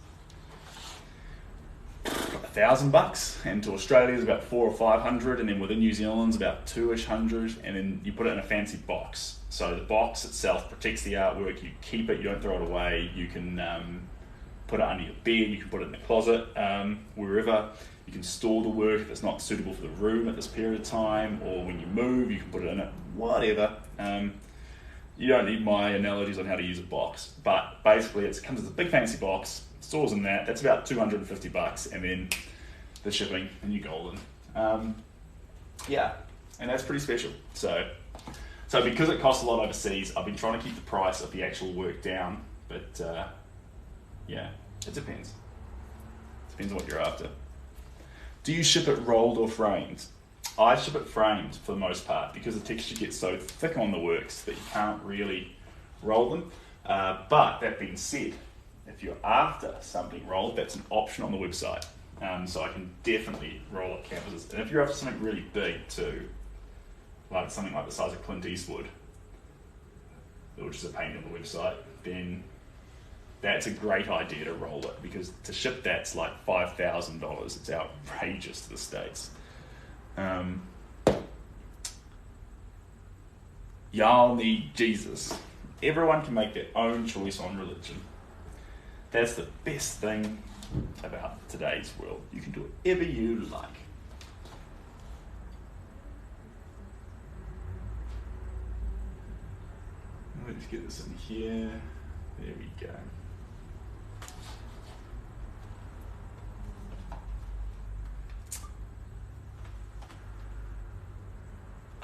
$1,000, and to Australia is about 400 or 500, and then within New Zealand's about 200, and then you put it in a fancy box. So the box itself protects the artwork. You keep it, you don't throw it away. You can put it under your bed, you can put it in the closet, wherever. You can store the work if it's not suitable for the room at this period of time, or when you move, you can put it in it, whatever. You don't need my analogies on how to use a box, but basically it comes with a big fancy box, stores in that, that's about $250, and then the shipping, and you're golden. Yeah, and that's pretty special. So because it costs a lot overseas, I've been trying to keep the price of the actual work down, but yeah, it depends. Depends on what you're after. Do you ship it rolled or framed? I ship it framed for the most part, because the texture gets so thick on the works that you can't really roll them. But that being said, if you're after something rolled, that's an option on the website. So I can definitely roll up canvases. And if you're after something really big too, like something like the size of Clint Eastwood, which is a painting on the website, then that's a great idea to roll it, because to ship that's like $5,000. It's outrageous to the States. Y'all need Jesus. Everyone can make their own choice on religion. That's the best thing about today's world. You can do whatever you like. Let's get this in here. There we go.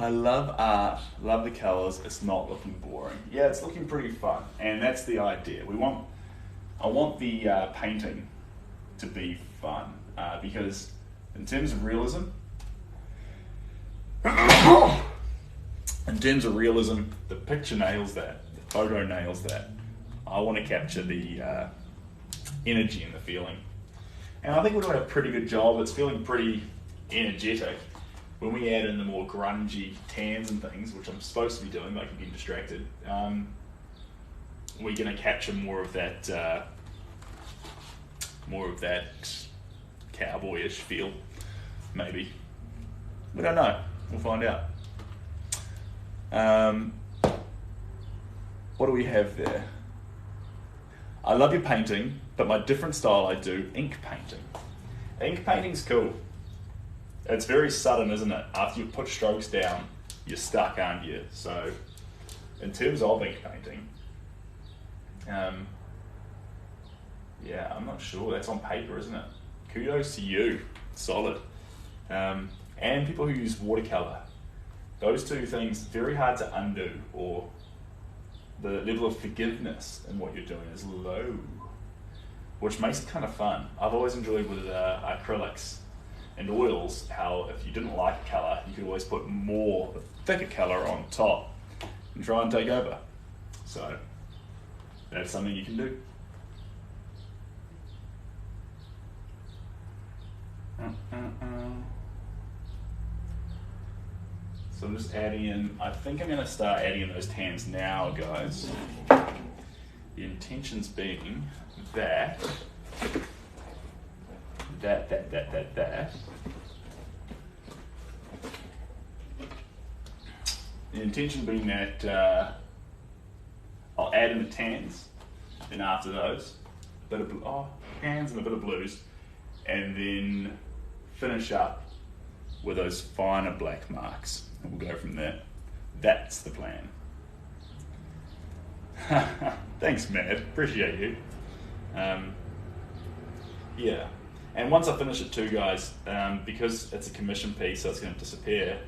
I love art, love the colours, it's not looking boring. Yeah, it's looking pretty fun, and that's the idea. I want the painting to be fun, because in terms of realism, the picture nails that, the photo nails that. I want to capture the energy and the feeling. And I think we're doing a pretty good job. It's feeling pretty energetic. When we add in the more grungy tans and things, which I'm supposed to be doing, but I can get distracted, we're going to capture more of that cowboyish feel, maybe. We don't know. We'll find out. What do we have there? I love your painting, but my different style I do ink painting. Ink painting's cool. It's very sudden, isn't it? After you put strokes down, you're stuck, aren't you? So, in terms of ink painting, yeah, I'm not sure. That's on paper, isn't it? Kudos to you. Solid. And people who use watercolor. Those two things, very hard to undo, or the level of forgiveness in what you're doing is low, which makes it kind of fun. I've always enjoyed with acrylics and oils how if you didn't like a colour, you could always put more, thicker colour on top and try and take over. So that's something you can do. So I'm just adding in, I think I'm going to start adding in those tans now, guys. The intentions being that. The intention being that I'll add in the tans, then after those, a bit of tans and a bit of blues, and then finish up with those finer black marks. And we'll go from there. That's the plan. Thanks, Matt. Appreciate you. Yeah. And once I finish it too, guys, because it's a commission piece, so it's going to disappear.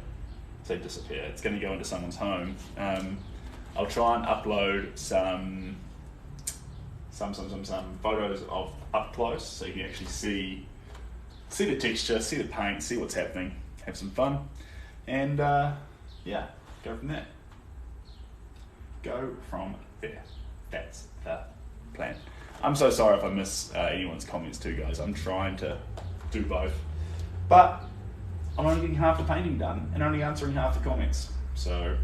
It's going to go into someone's home. I'll try and upload some photos of up close, so you can actually see the texture, see the paint, see what's happening, have some fun. And yeah, go from there. Go from there. That's the plan. I'm so sorry if I miss anyone's comments too, guys. I'm trying to do both. But I'm only getting half the painting done and only answering half the comments. So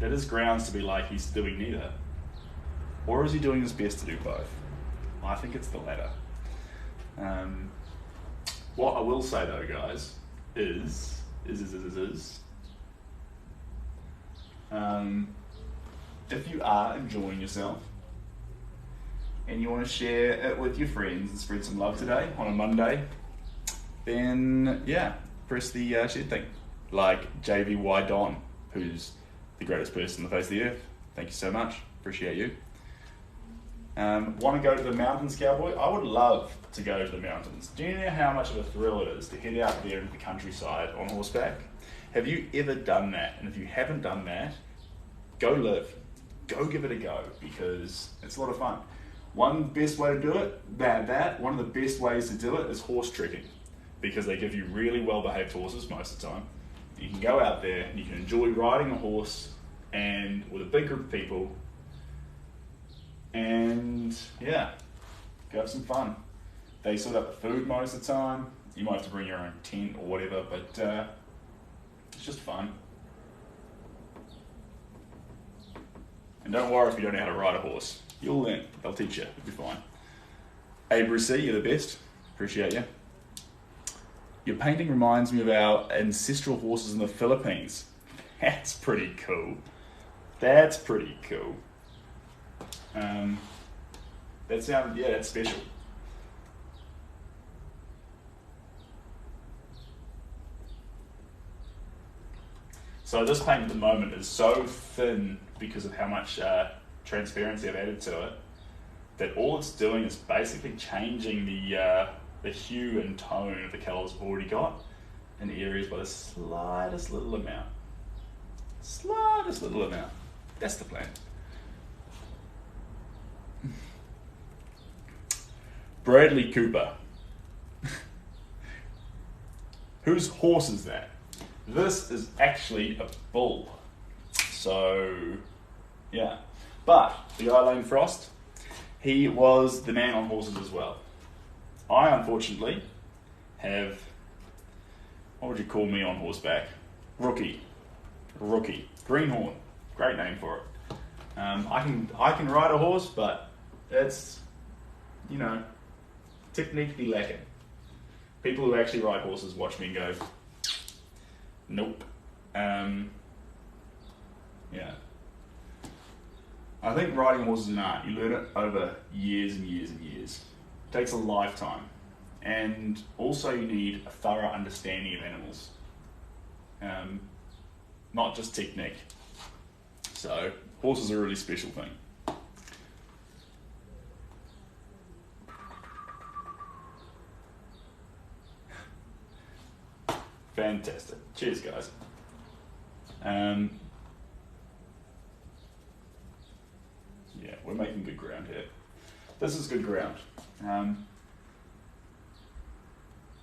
that is grounds to be like he's doing neither. Or is he doing his best to do both? I think it's the latter. What I will say though, guys, is if you are enjoying yourself and you want to share it with your friends and spread some love today on a Monday, then yeah, press the share thing. Like JVY Don, who's the greatest person on the face of the earth. Thank you so much. Appreciate you. Want to go to the mountains, cowboy? I would love to go to the mountains. Do you know how much of a thrill it is to head out there into the countryside on horseback? Have you ever done that? And if you haven't done that, go live. Go give it a go, because it's a lot of fun. One best way to do it, one of the best ways to do it is horse trekking, because they give you really well-behaved horses most of the time. You can go out there and you can enjoy riding a horse and with a big group of people, and yeah, go have some fun. They sort out the food most of the time. You might have to bring your own tent or whatever, but it's just fun. And don't worry if you don't know how to ride a horse. You'll learn. They'll teach you. You'll be fine. Hey, Brucey, you're the best. Appreciate you. Your painting reminds me of our ancestral horses in the Philippines. That's pretty cool. That's pretty cool. That's special. So this paint at the moment is so thin because of how much transparency I've added to it, that all it's doing is basically changing the hue and tone of the colours I've already got in areas by the slightest little amount. Slightest little amount. That's the plan. Bradley Cooper. Whose horse is that? This is actually a bull. So, yeah. But the guy Lane Frost, he was the man on horses as well. I, unfortunately, have, what would you call me on horseback? Rookie. Greenhorn. Great name for it. I can ride a horse, but it's, technically lacking. People who actually ride horses watch me and go, nope. Yeah. I think riding a horse is an art. You learn it over years and years and years. It takes a lifetime. And also you need a thorough understanding of animals. not just technique. So horses are a really special thing. Fantastic. Cheers, guys. Yeah, we're making good ground here. This is good ground.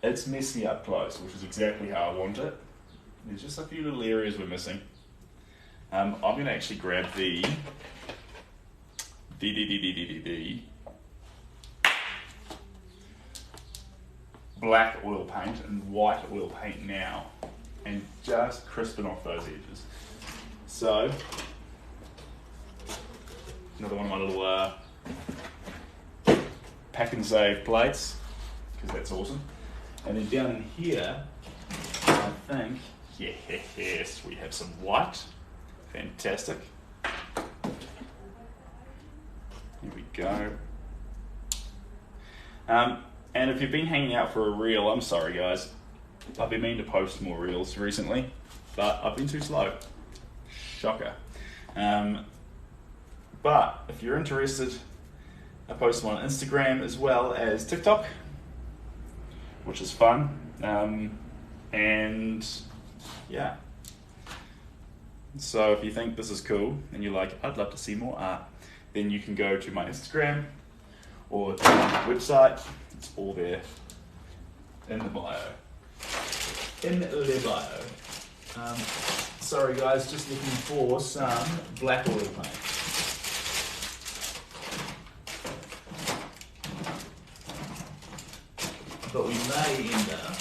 It's messy up close, which is exactly how I want it. There's just a few little areas we're missing. I'm going to actually grab the black oil paint and white oil paint now, and just crisping off those edges. So, another one of my little pack and save plates, because that's awesome. And then down in here, I think, yes, we have some white. Fantastic. Here we go. And if you've been hanging out for a reel, I'm sorry guys. I've been meaning to post more reels recently, but I've been too slow. Shocker. But if you're interested, I post them on Instagram as well as TikTok, which is fun. And yeah. So if you think this is cool and you're like, I'd love to see more art, then you can go to my Instagram or to my website. It's all there in the bio. In the bio. Sorry guys, just looking for some black oil paint. But we may end up,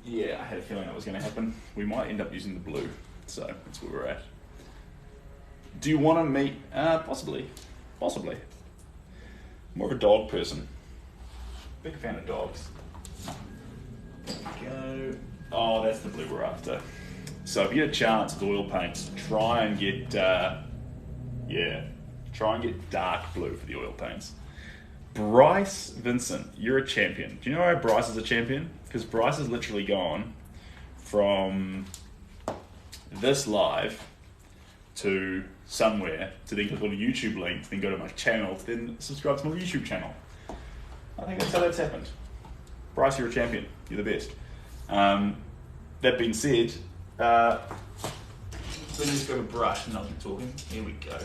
yeah, I had a feeling that was going to happen. We might end up using the blue, so that's where we're at. Do you want to meet? Possibly. More of a dog person. Big fan of dogs. Go. Oh, that's the blue we're after. So if you get a chance with oil paints, try and get dark blue for the oil paints. Bryce Vincent, you're a champion. Do you know why Bryce is a champion? Because Bryce has literally gone from this live to somewhere to then click on a YouTube link, to then go to my channel, to then subscribe to my YouTube channel. I think that's how that's happened. Bryce, you're a champion. You're the best. That being said, let me just grab a brush and I'll keep talking. Here we go.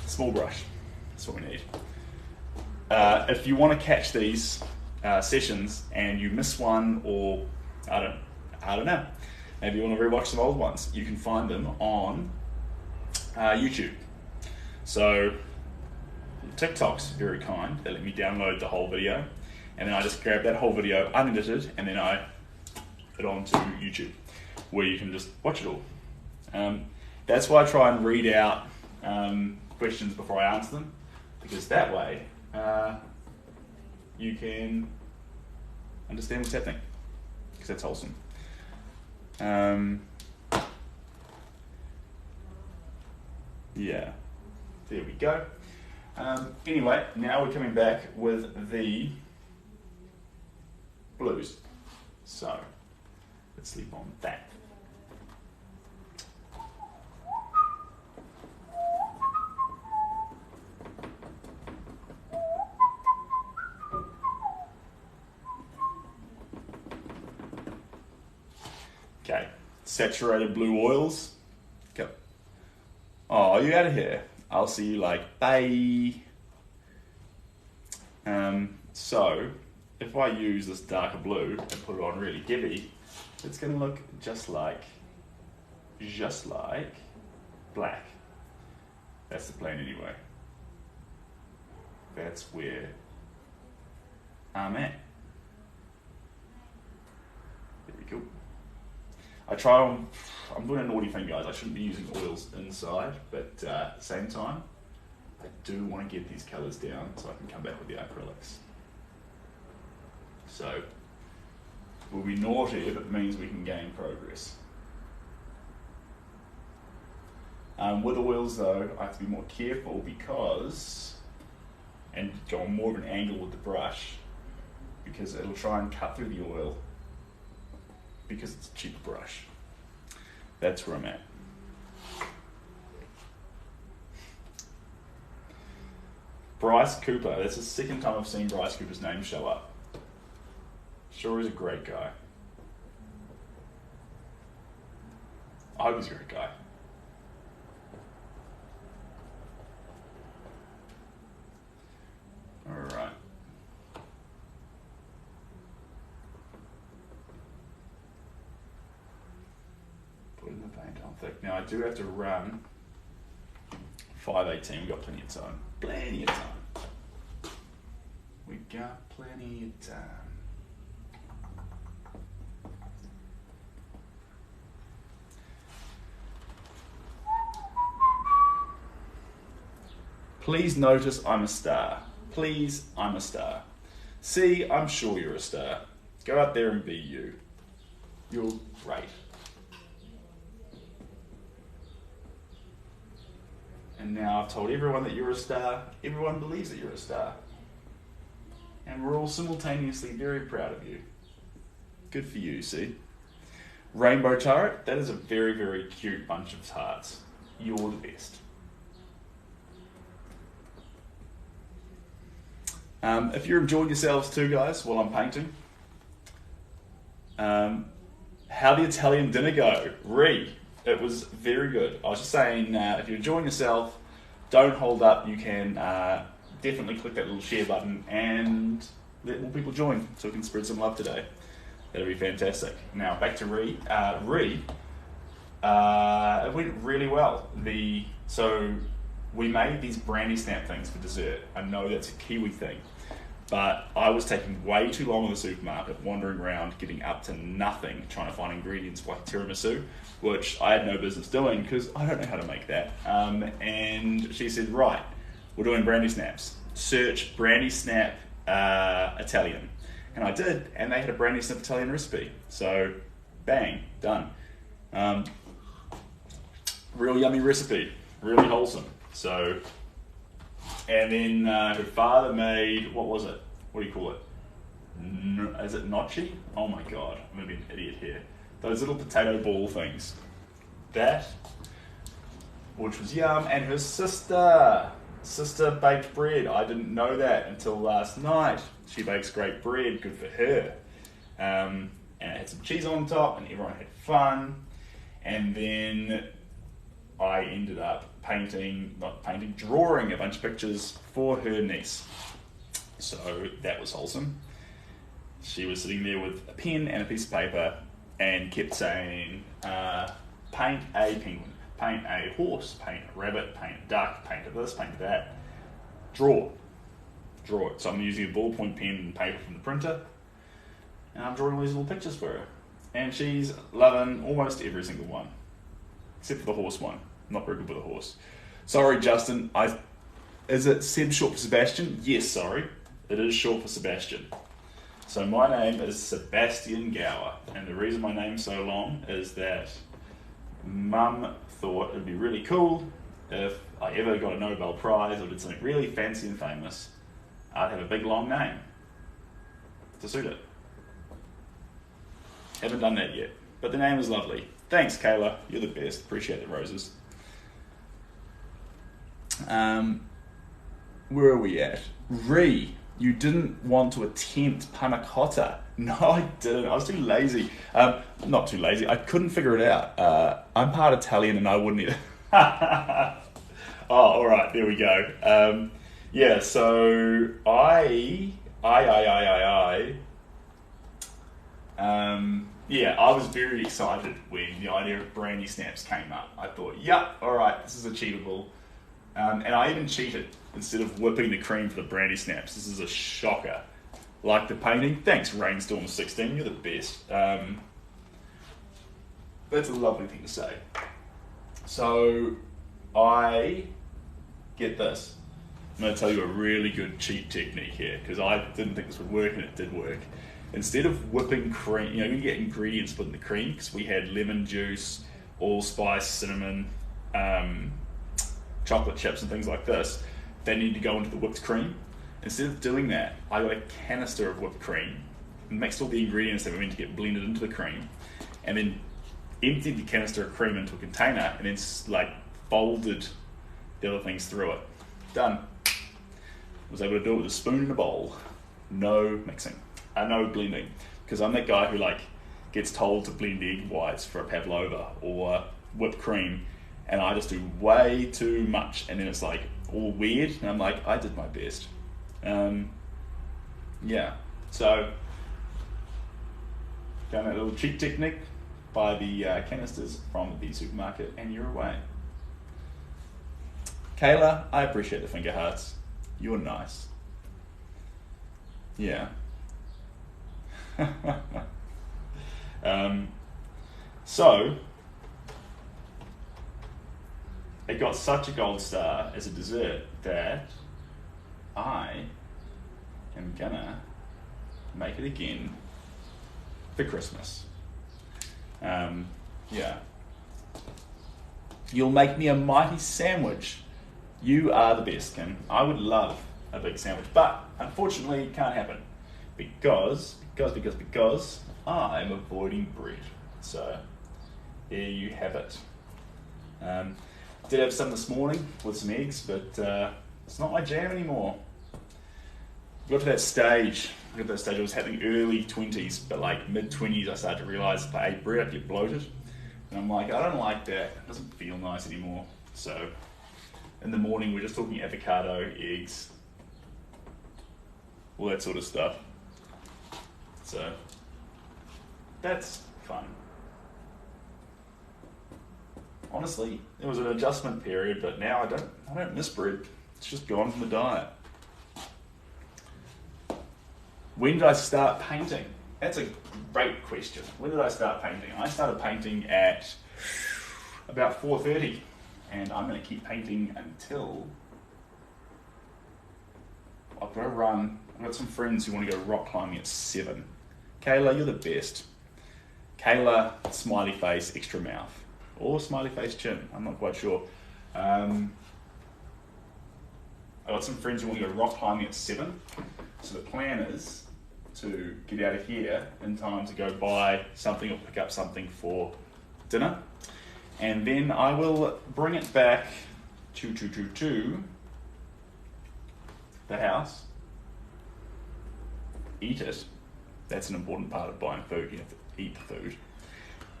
Small brush. That's what we need. If you want to catch these sessions and you miss one, or I don't know, maybe you want to rewatch some old ones, you can find them on YouTube. So TikTok's very kind. They let me download the whole video, and then I just grab that whole video unedited, and then I put it onto YouTube, where you can just watch it all. That's why I try and read out questions before I answer them, because that way you can understand what's happening, because that's wholesome. Yeah, there we go. Anyway, now we're coming back with the blues. So let's sleep on that. Okay, saturated blue oils. Go. Oh, you out of here. I'll see you like, bye. So, if I use this darker blue and put it on really heavy, it's going to look just like black. That's the plan anyway. That's where I'm at. There we go. I'm doing a naughty thing, guys. I shouldn't be using oils inside, but at the same time, I do want to get these colours down so I can come back with the acrylics. So, we'll be naughty if it means we can gain progress. With oils though, I have to be more careful and go on more of an angle with the brush, because it'll try and cut through the oil, because it's a cheaper brush. That's where I'm at. Bryce Cooper. That's the second time I've seen Bryce Cooper's name show up. Sure, he's a great guy. I hope he's a great guy. Alright. Put in the paint on thick. Now I do have to run 5:18. We've got plenty of time. Plenty of time. We got plenty of time. Please notice I'm a star. Please, I'm a star. See, I'm sure you're a star. Go out there and be you. You're great. And now I've told everyone that you're a star. Everyone believes that you're a star. And we're all simultaneously very proud of you. Good for you, see? Rainbow Turret, that is a very, very cute bunch of hearts. You're the best. If you're enjoying yourselves too, guys, while I'm painting, how the Italian dinner go? It was very good. I was just saying, if you're enjoying yourself, don't hold up. You can definitely click that little share button and let more people join so we can spread some love today. That'll be fantastic. Now, back to Ree. It went really well. So we made these brandy snap things for dessert. I know that's a Kiwi thing, but I was taking way too long in the supermarket, wandering around, getting up to nothing, trying to find ingredients for like tiramisu, which I had no business doing because I don't know how to make that. And she said, right, we're doing brandy snaps. Search brandy snap Italian. And I did, and they had a brandy snap Italian recipe. So, bang, done. Real yummy recipe, really wholesome. So, and then her father made, what was it? What do you call it? Is it gnocchi? Oh my god, I'm gonna be an idiot here. Those little potato ball things. That, which was yum, and her sister baked bread. I didn't know that until last night. She bakes great bread, good for her. And it had some cheese on top, and everyone had fun. And then I ended up drawing a bunch of pictures for her niece. So that was wholesome. She was sitting there with a pen and a piece of paper and kept saying, paint a penguin, paint a horse, paint a rabbit, paint a duck, paint a this, paint a that. Draw it. So I'm using a ballpoint pen and paper from the printer, and I'm drawing all these little pictures for her. And she's loving almost every single one, except for the horse one. Not very good with a horse. Sorry, Justin. Is it Seb short for Sebastian? Yes, sorry. It is short for Sebastian. So my name is Sebastian Gower, and the reason my name's so long is that Mum thought it'd be really cool if I ever got a Nobel Prize or did something really fancy and famous, I'd have a big long name to suit it. Haven't done that yet, but the name is lovely. Thanks, Kayla. You're the best. Appreciate the roses. Where are we at? You didn't want to attempt panna cotta. No, I didn't. I was too lazy. Not too lazy. I couldn't figure it out. I'm part Italian and I wouldn't either. Oh, all right. There we go. Yeah, so I was very excited when the idea of brandy snaps came up. I thought, yep, all right, this is achievable. And I even cheated. Instead of whipping the cream for the brandy snaps. This is a shocker. Like the painting? Thanks, Rainstorm16. You're the best. That's a lovely thing to say. So, I get this. I'm going to tell you a really good cheat technique here, because I didn't think this would work, and it did work. Instead of whipping cream, you get ingredients put in the cream, because we had lemon juice, allspice, cinnamon, chocolate chips and things like this. They need to go into the whipped cream. Instead of doing that, I got a canister of whipped cream, mixed all the ingredients that were meant to get blended into the cream, and then emptied the canister of cream into a container, and then like folded the other things through it. Done. Was able to do it with a spoon and a bowl. No mixing. No blending. Because I'm that guy who like gets told to blend egg whites for a pavlova or whipped cream, and I just do way too much, and then it's like all weird, and I'm like, I did my best. Yeah. So, found that little cheat technique, buy the canisters from the supermarket, and you're away. Kayla, I appreciate the finger hearts. You're nice. Yeah. So, it got such a gold star as a dessert that I am gonna make it again for Christmas. Yeah. You'll make me a mighty sandwich. You are the best, Kim. I would love a big sandwich, but unfortunately it can't happen because I'm avoiding bread. So there you have it. Did have some this morning with some eggs, but it's not my jam anymore. Got to that stage. It was happening early 20s, but like mid 20s, I started to realise if I ate bread, I'd get bloated. And I'm like, I don't like that. It doesn't feel nice anymore. So in the morning, we're just talking avocado, eggs, all that sort of stuff. So that's fun. Honestly, it was an adjustment period, but now I don't miss bread. It's just gone from the diet. When did I start painting? That's a great question. When did I start painting? I started painting at about 4:30, and I'm going to keep painting until I've got to run. I've got some friends who want to go rock climbing at 7. Kayla, you're the best. Kayla, smiley face, extra mouth. Or smiley face chin, I'm not quite sure. I've got some friends who want to go rock climbing at 7. So the plan is to get out of here in time to go buy something or pick up something for dinner. And then I will bring it back to the house, eat it. That's an important part of buying food. You have to eat the food.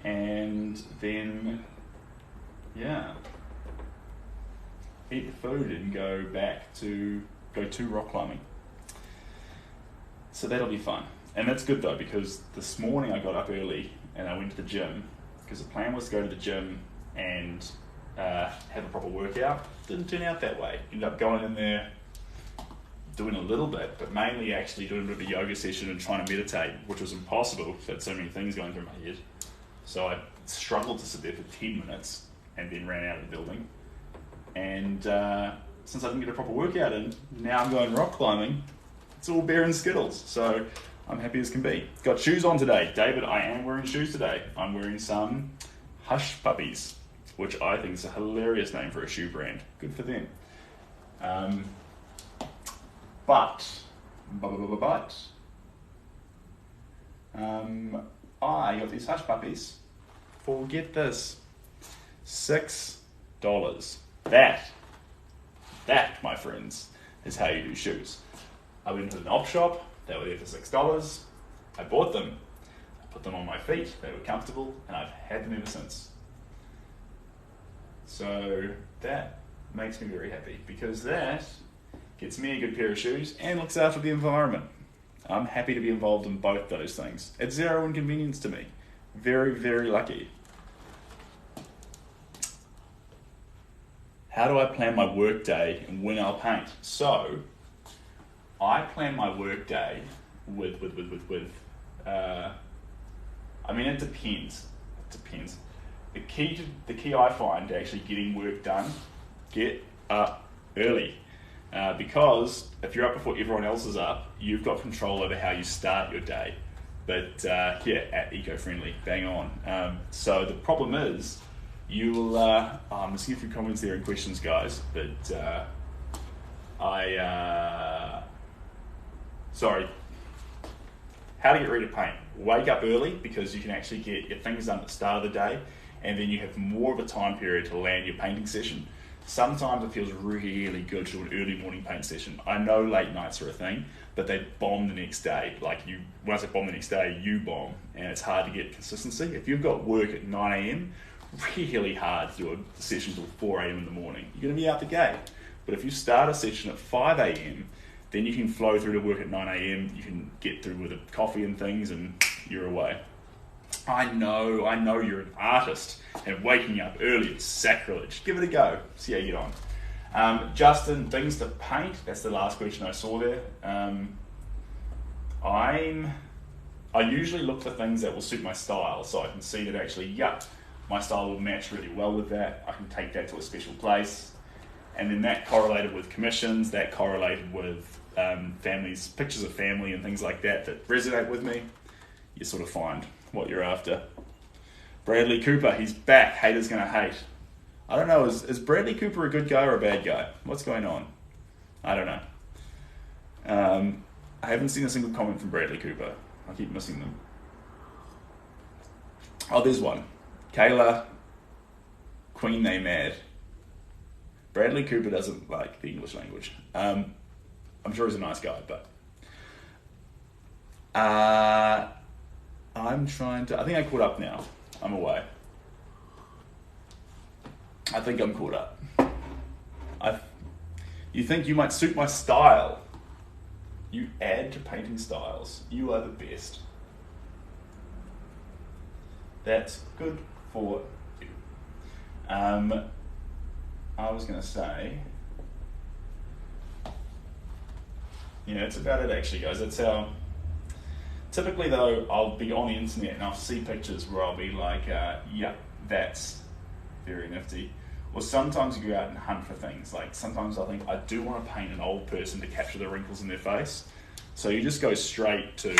And then, yeah, eat the food and go to rock climbing. So that'll be fun. And that's good though, because this morning I got up early and I went to the gym, because the plan was to go to the gym and have a proper workout. Didn't turn out that way. Ended up going in there, doing a little bit, but mainly actually doing a bit of a yoga session and trying to meditate, which was impossible because I had so many things going through my head. So I struggled to sit there for 10 minutes and then ran out of the building. And since I didn't get a proper workout in, now I'm going rock climbing. It's all beer and Skittles, so I'm happy as can be. Got shoes on today. David, I am wearing shoes today. I'm wearing some Hush Puppies, which I think is a hilarious name for a shoe brand. Good for them. But I got these Hush Puppies for, get this, $6. That, my friends, is how you do shoes. I went to an op shop, they were there for $6. I bought them, I put them on my feet, they were comfortable, and I've had them ever since. So that makes me very happy, because that gets me a good pair of shoes and looks after the environment. I'm happy to be involved in both those things. It's zero inconvenience to me. Very, very lucky. How do I plan my work day and when I'll paint? So, I plan my work day with I mean, it depends. The key I find to actually getting work done, get up early. Because if you're up before everyone else is up, you've got control over how you start your day. But yeah, at eco-friendly, bang on. So the problem is, you'll, I'm just seeing a few comments there and questions, guys, but sorry, how to get ready to paint. wake up early because you can actually get your things done at the start of the day, and then you have more of a time period to land your painting session. Sometimes it feels really good to do an early morning paint session. I know late nights are a thing, but they bomb the next day. Like when I say bomb the next day, you bomb, and it's hard to get consistency. If you've got work at 9 a.m, really hard to do a session till 4 a.m. in the morning. You're going to be out the gate. But if you start a session at 5 a.m, then you can flow through to work at 9 a.m, you can get through with a coffee and things, and you're away. I know you're an artist, and waking up early is sacrilege. Give it a go, see how you get on. Justin, things to paint, that's the last question I saw there. I usually look for things that will suit my style, so I can see that actually, my style will match really well with that. I can take that to a special place. And then that correlated with commissions, that correlated with families, pictures of family and things like that resonate with me. You sort of find what you're after. Bradley Cooper, he's back. Haters gonna hate. I don't know, is Bradley Cooper a good guy or a bad guy? What's going on? I don't know. I haven't seen a single comment from Bradley Cooper. I keep missing them. Oh, there's one. Kayla, Queen They Mad. Bradley Cooper doesn't like the English language. I'm sure he's a nice guy, but I think I caught up now. I'm away. I think I'm caught up. You think you might suit my style? You add to painting styles. You are the best. That's good for you. I was going to say, it's about it actually, guys. That's how, typically though, I'll be on the internet and I'll see pictures where I'll be like, that's very nifty. Or sometimes you go out and hunt for things. Like sometimes I think I do want to paint an old person to capture the wrinkles in their face. So you just go straight to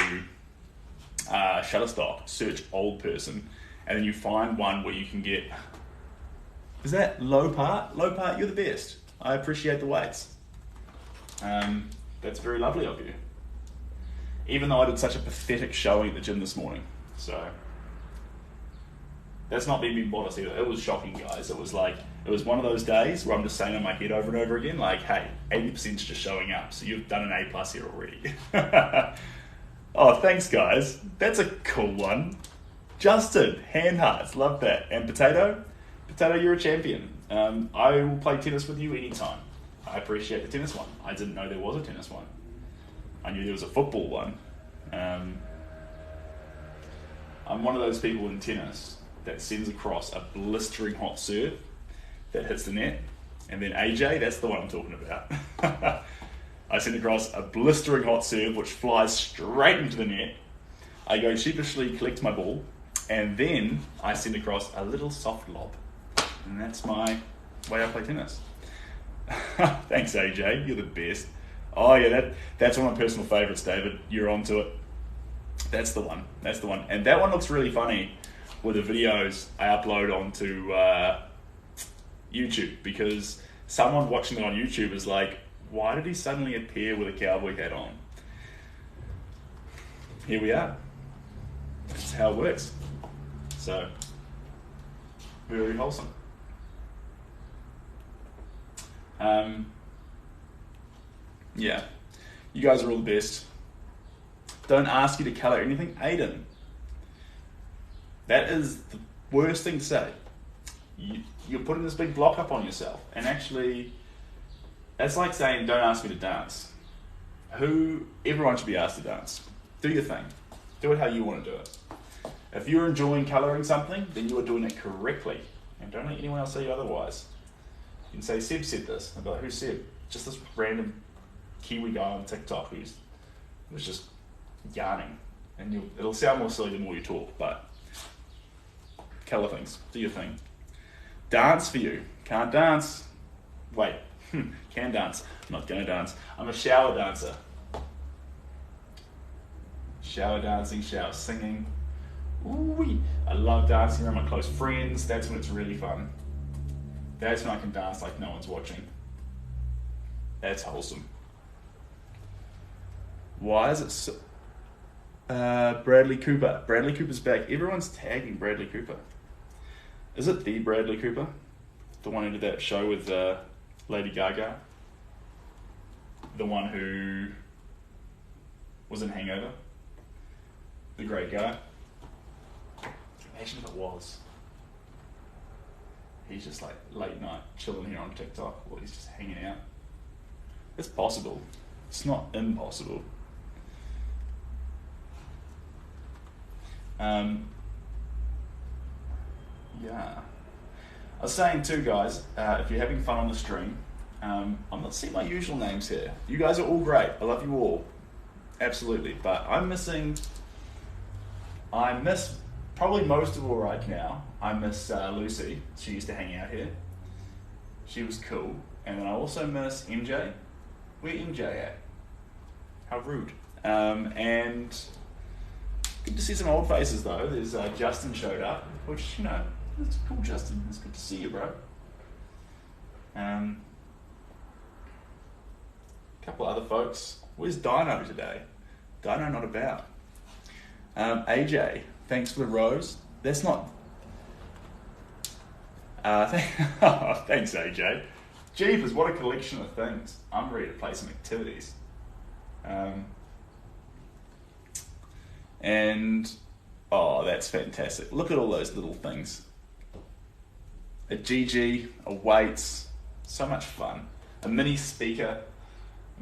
Shutterstock, search old person, and then you find one where you can get, is that low part? Low part, you're the best. I appreciate the weights. That's very lovely of you. Even though I did such a pathetic showing at the gym this morning. So that's not me being modest either. It was shocking, guys. It was one of those days where I'm just saying in my head over and over again, like, hey, 80% is just showing up. So you've done an A+ here already. Oh, thanks, guys. That's a cool one. Justin, hand hearts, love that. And Potato, you're a champion. I will play tennis with you anytime. I appreciate the tennis one. I didn't know there was a tennis one. I knew there was a football one. I'm one of those people in tennis that sends across a blistering hot serve that hits the net. And then AJ, that's the one I'm talking about. I send across a blistering hot serve which flies straight into the net. I go sheepishly collect my ball, and then I send across a little soft lob. And that's my way I play tennis. Thanks, AJ. You're the best. Oh yeah, that's one of my personal favorites, David. You're onto it. That's the one. And that one looks really funny with the videos I upload onto YouTube, because someone watching it on YouTube is like, why did he suddenly appear with a cowboy hat on? Here we are. That's how it works. So, very wholesome. Yeah, you guys are all the best. Don't ask you to colour anything. Aiden, that is the worst thing to say. You're putting this big block up on yourself, and actually, that's like saying, don't ask me to dance. Everyone should be asked to dance. Do your thing. Do it how you want to do it. If you're enjoying colouring something, then you are doing it correctly. And don't let anyone else say otherwise. You can say, Seb said this. I'll be like, who's Seb? Just this random Kiwi guy on TikTok who was just yarning. And it'll sound more silly the more you talk, but colour things. Do your thing. Dance for you. Can't dance. Wait. Can dance. I'm not going to dance. I'm a shower dancer. Shower dancing, shower singing. Ooh-wee. I love dancing around my close friends. That's when it's really fun. That's when I can dance like no one's watching. That's wholesome. Why is it so... Bradley Cooper. Bradley Cooper's back. Everyone's tagging Bradley Cooper. Is it the Bradley Cooper? The one who did that show with Lady Gaga? The one who was in Hangover? The great guy? Imagine if it was. He's just like late night chilling here on TikTok while he's just hanging out. It's possible. It's not impossible. Yeah. I was saying too, guys, if you're having fun on the stream, I'm not seeing my usual names here. You guys are all great. I love you all. Absolutely. But I miss probably most of all right now. I miss Lucy. She used to hang out here. She was cool. And then I also miss MJ. Where MJ at? How rude. And good to see some old faces though. There's Justin showed up, which, you know, it's cool, Justin. It's good to see you, bro. Couple other folks. Where's Dino today? Dino not about. AJ, thanks for the rose. That's not... thanks, AJ. Jeepers, what a collection of things. I'm ready to play some activities. And, oh, that's fantastic. Look at all those little things. A GG, a weights, so much fun. A mini speaker.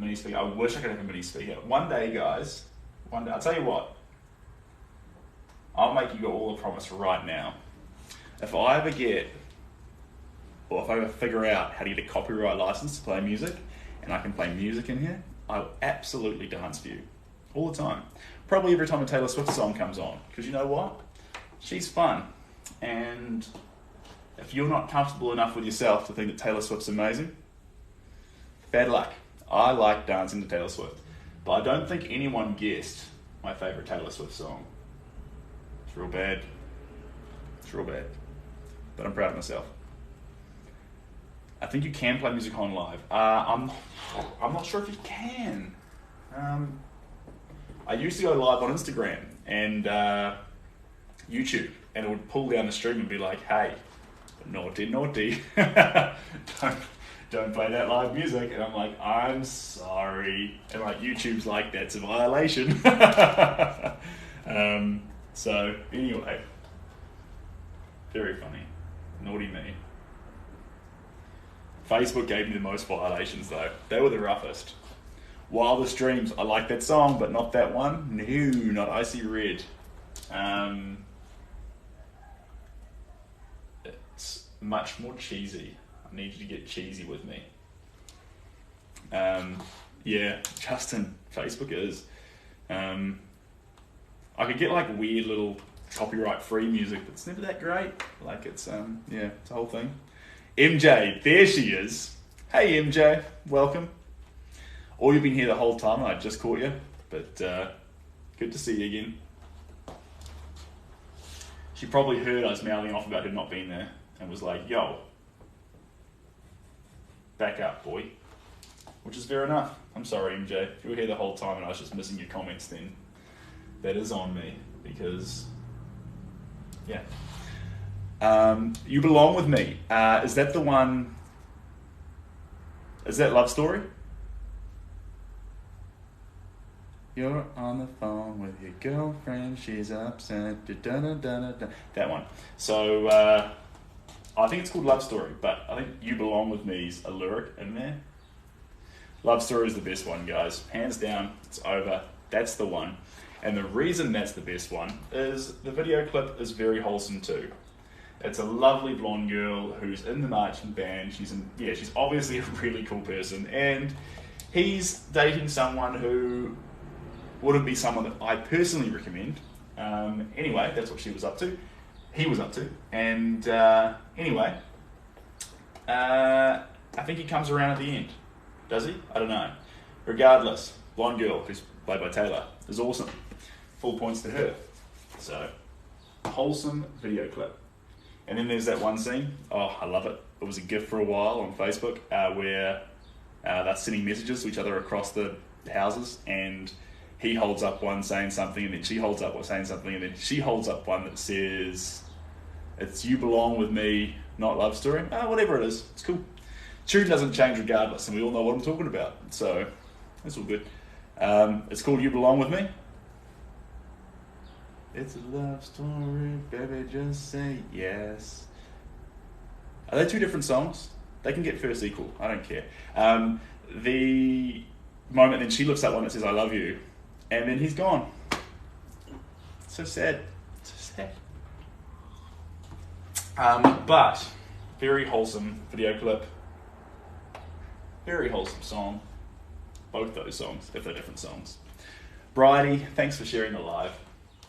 I wish I could have a mini speaker. One day, guys, I'll tell you what. I'll make you all a promise right now. If I ever figure out how to get a copyright license to play music, and I can play music in here, I'll absolutely dance for you. All the time. Probably every time a Taylor Swift song comes on. Because you know what? She's fun. And if you're not comfortable enough with yourself to think that Taylor Swift's amazing, bad luck. I like dancing to Taylor Swift. But I don't think anyone guessed my favourite Taylor Swift song. It's real bad. It's real bad. But I'm proud of myself. I think you can play music on live. I'm not sure if you can. I used to go live on Instagram and YouTube, and it would pull down the stream and be like, "Hey, naughty, don't play that live music." And I'm like, "I'm sorry," and like YouTube's like, "That's a violation." So anyway, very funny, naughty me. Facebook gave me the most violations though. They were the roughest. Wilder Streams, I like that song, but not that one. No, not Icy Red. It's much more cheesy. I need you to get cheesy with me. Yeah, Justin, Facebook is. I could get like weird little copyright-free music, but it's never that great. Like it's, yeah, it's a whole thing. MJ, there she is. Hey MJ, welcome. Or you've been here the whole time and I just caught you, but good to see you again. She probably heard I was mouthing off about her not being there and was like, "Yo, back up, boy." Which is fair enough. I'm sorry, MJ. If you were here the whole time and I was just missing your comments, then that is on me because, yeah. You Belong With Me. Is that the one? Is that Love Story? You're on the phone with your girlfriend, she's upset, da-da-da-da-da. That one. So, I think it's called Love Story, but I think You Belong With Me's a lyric in there. Love Story is the best one, guys. Hands down, it's over. That's the one. And the reason that's the best one is the video clip is very wholesome too. It's a lovely blonde girl who's in the marching band. She's obviously a really cool person, and he's dating someone who wouldn't be someone that I personally recommend. Anyway, that's what she was up to. He was up to. And anyway, I think he comes around at the end. Does he? I don't know. Regardless, blonde girl, who's played by Taylor, is awesome. Full points to her. So, wholesome video clip. And then there's that one scene. Oh, I love it. It was a GIF for a while on Facebook where they're sending messages to each other across the houses, and he holds up one saying something, and then she holds up one saying something, and then she holds up one that says, "It's you belong with me, not love story." Whatever it is, it's cool. Tune doesn't change regardless, and we all know what I'm talking about, so that's all good. It's called "You Belong With Me." It's a love story, baby, just say yes. Are they two different songs? They can get first equal, I don't care. The moment then she looks up one that says "I love you," and then he's gone. So sad. So sad. But very wholesome video clip. Very wholesome song. Both those songs, if they're different songs. Bridie, thanks for sharing the live.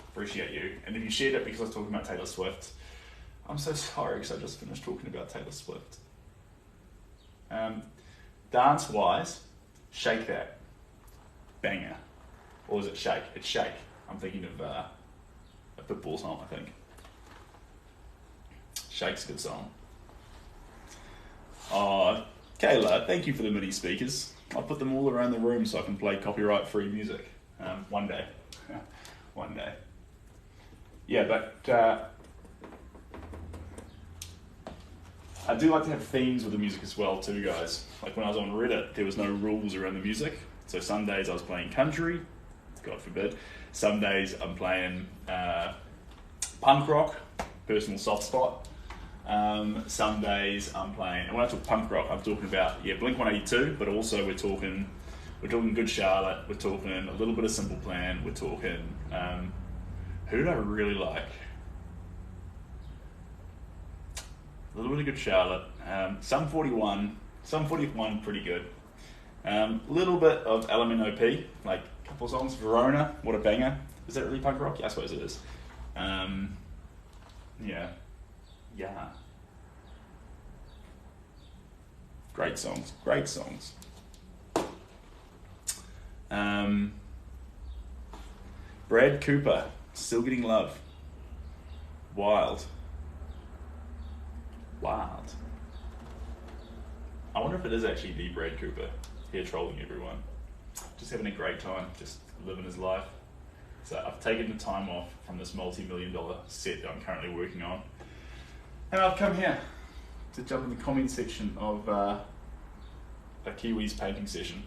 Appreciate you. And if you shared it because I was talking about Taylor Swift, I'm so sorry because I just finished talking about Taylor Swift. Dance-wise, Shake That. Banger. Or is it Shake? It's Shake. I'm thinking of a Pitbull song, I think. Shake's a good song. Oh, Kayla, thank you for the MIDI speakers. I'll put them all around the room so I can play copyright-free music. One day. One day. Yeah, but I do like to have themes with the music as well too, guys. Like when I was on Reddit, there was no rules around the music. So some days I was playing country, God forbid. Some days I'm playing punk rock, personal soft spot. Some days I'm playing, and when I talk punk rock, I'm talking about Blink-182, but also we're talking Good Charlotte, we're talking a little bit of Simple Plan, we're talking who did I really like? A little bit of Good Charlotte, Sum 41 pretty good. Little bit of LMNOP, like a couple of songs. Verona, what a banger. Is that really punk rock? Yeah, I suppose it is. Yeah. Great songs. Brad Cooper, Still Getting Love. Wild. I wonder if it is actually the Brad Cooper here trolling everyone. Just having a great time, just living his life. So I've taken the time off from this multi-million-dollar set that I'm currently working on. And I've come here to jump in the comment section of a Kiwi's painting session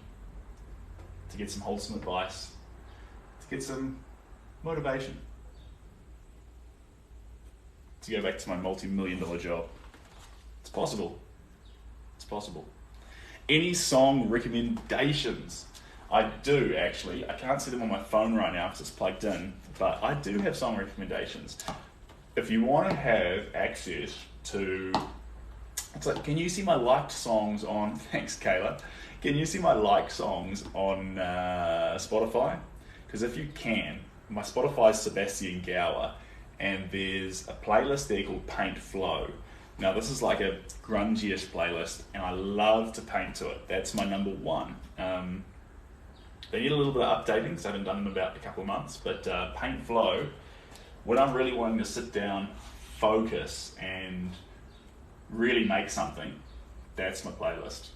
to get some wholesome advice, to get some motivation, to go back to my multi-million-dollar job. It's possible. Any song recommendations? I do actually. I can't see them on my phone right now because it's plugged in, but I do have song recommendations. If you want to have access to, it's like, can you see my liked songs on, thanks Kayla, can you see my liked songs on Spotify? Because if you can, my Spotify is Sebastian Gower, and there's a playlist there called Paint Flow. Now this is like a grungy-ish playlist, and I love to paint to it. That's my number one. They need a little bit of updating because I haven't done them about a couple of months, but Paint Flow, when I'm really wanting to sit down, focus, and really make something, that's my playlist.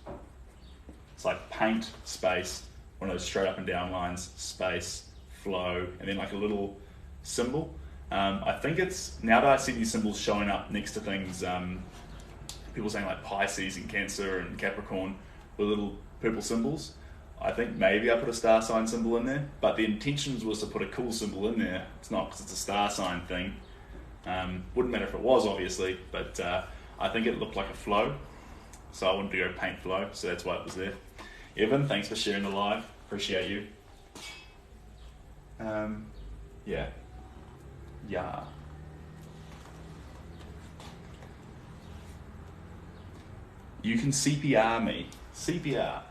It's like paint, space, one of those straight up and down lines, space, flow, and then like a little symbol. I think it's, now that I see these symbols showing up next to things, people saying like Pisces and Cancer and Capricorn with little purple symbols, I think maybe I put a star sign symbol in there, but the intentions was to put a cool symbol in there. It's not because it's a star sign thing. Wouldn't matter if it was, obviously, but I think it looked like a flow, so I wanted to go Paint Flow, so that's why it was there. Evan, thanks for sharing the live. Appreciate you. Yeah. You can CPR me. CPR.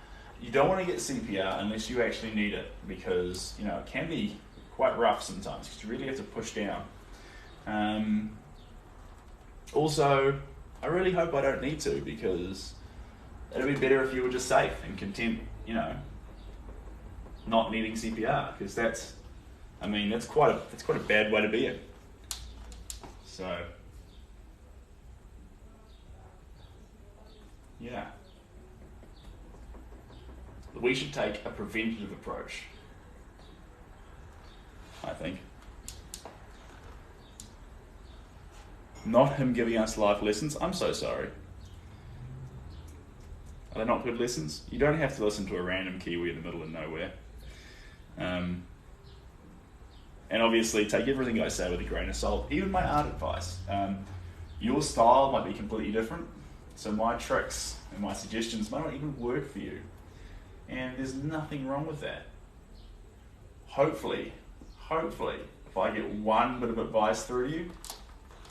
You don't want to get CPR unless you actually need it, because it can be quite rough sometimes because you really have to push down. Also, I really hope I don't need to, because it'd be better if you were just safe and content, not needing CPR, because that's quite a bad way to be in. So, yeah. We should take a preventative approach. I think. Not him giving us life lessons. I'm so sorry. Are they not good lessons? You don't have to listen to a random Kiwi in the middle of nowhere. And obviously take everything I say with a grain of salt, even my art advice. Your style might be completely different, so my tricks and my suggestions might not even work for you. And there's nothing wrong with that. Hopefully, if I get one bit of advice through to you,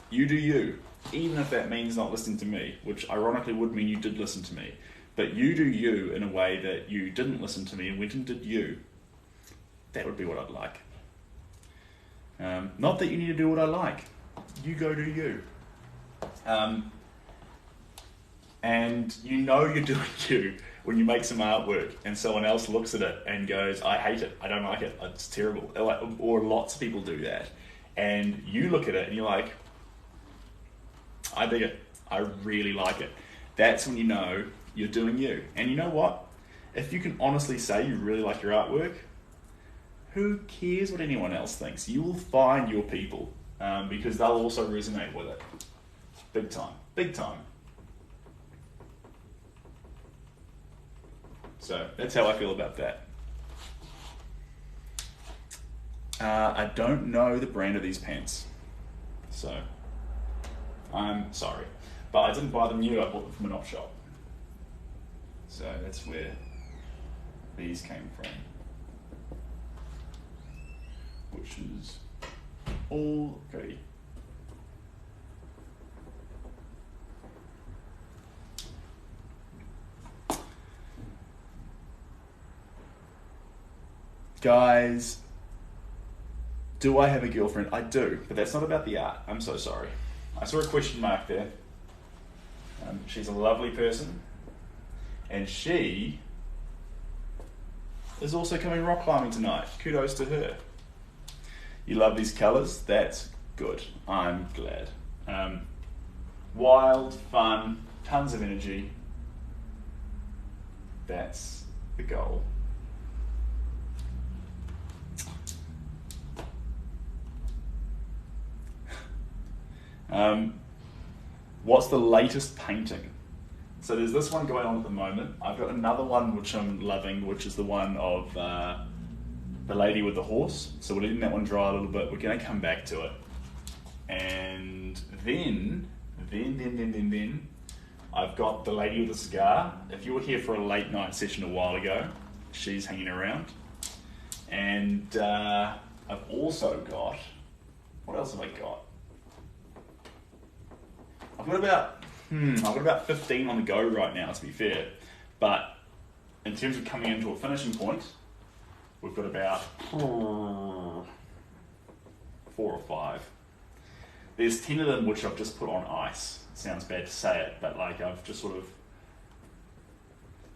you do you. Even if that means not listening to me, which ironically would mean you did listen to me. But you do you in a way that you didn't listen to me and went and did you. That would be what I'd like. Not that you need to do what I like. You go do you. And you know you're doing you when you make some artwork and someone else looks at it and goes, I hate it, I don't like it, it's terrible. Or lots of people do that. And you look at it and you're like, I dig it, I really like it. That's when you know you're doing you. And you know what? If you can honestly say you really like your artwork, who cares what anyone else thinks? You will find your people because they'll also resonate with it. Big time, big time. So that's how I feel about that. I don't know the brand of these pants, so I'm sorry. But I didn't buy them new, I bought them from an op shop. So that's where these came from. Which is all okay. Guys, do I have a girlfriend? I do, but that's not about the art. I'm so sorry. I saw a question mark there. She's a lovely person, and she is also coming rock climbing tonight. Kudos to her. You love these colours? That's good. I'm glad. Wild, fun, tons of energy. That's the goal. What's the latest painting? So there's this one going on at the moment. I've got another one which I'm loving, which is the one of the lady with the horse. So we're letting that one dry a little bit. We're going to come back to it. And then I've got the lady with the cigar. If you were here for a late night session a while ago, she's hanging around. And I've also got, what else have I got? I've got about 15 on the go right now, to be fair. But in terms of coming into a finishing point, we've got about 4 or 5. There's 10 of them which I've just put on ice. It sounds bad to say it, but like I've just sort of,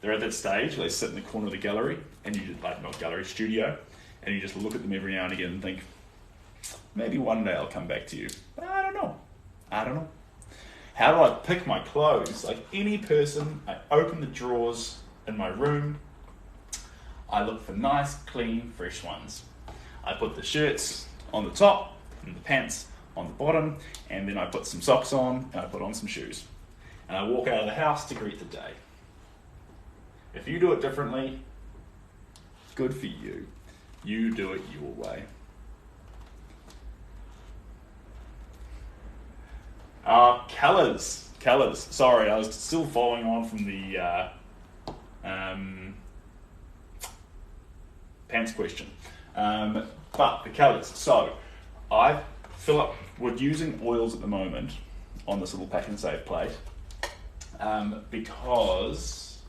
they're at that stage where they sit in the corner of the gallery, and you just, like, not gallery, studio, and you just look at them every now and again and think, maybe one day I'll come back to you. But I don't know. How do I pick my clothes? Like any person, I open the drawers in my room. I look for nice, clean, fresh ones. I put the shirts on the top and the pants on the bottom, and then I put some socks on and I put on some shoes. And I walk out of the house to greet the day. If you do it differently, good for you. You do it your way. Colours. Sorry, I was still following on from the pants question. But the colours. So I fill up. We're using oils at the moment on this little pack and save plate because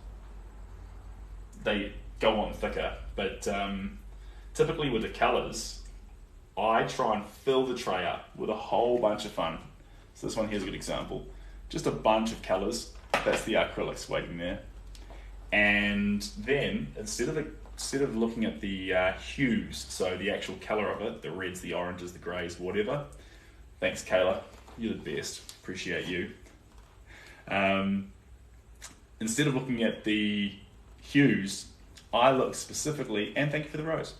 they go on thicker. But typically with the colours, I try and fill the tray up with a whole bunch of fun. So this one here's a good example. Just a bunch of colours. That's the acrylics waiting there. And then instead of looking at the hues, so the actual colour of it, the reds, the oranges, the greys, whatever. Thanks, Kayla. You're the best. Appreciate you. Instead of looking at the hues, I look specifically, and thank you for the rose,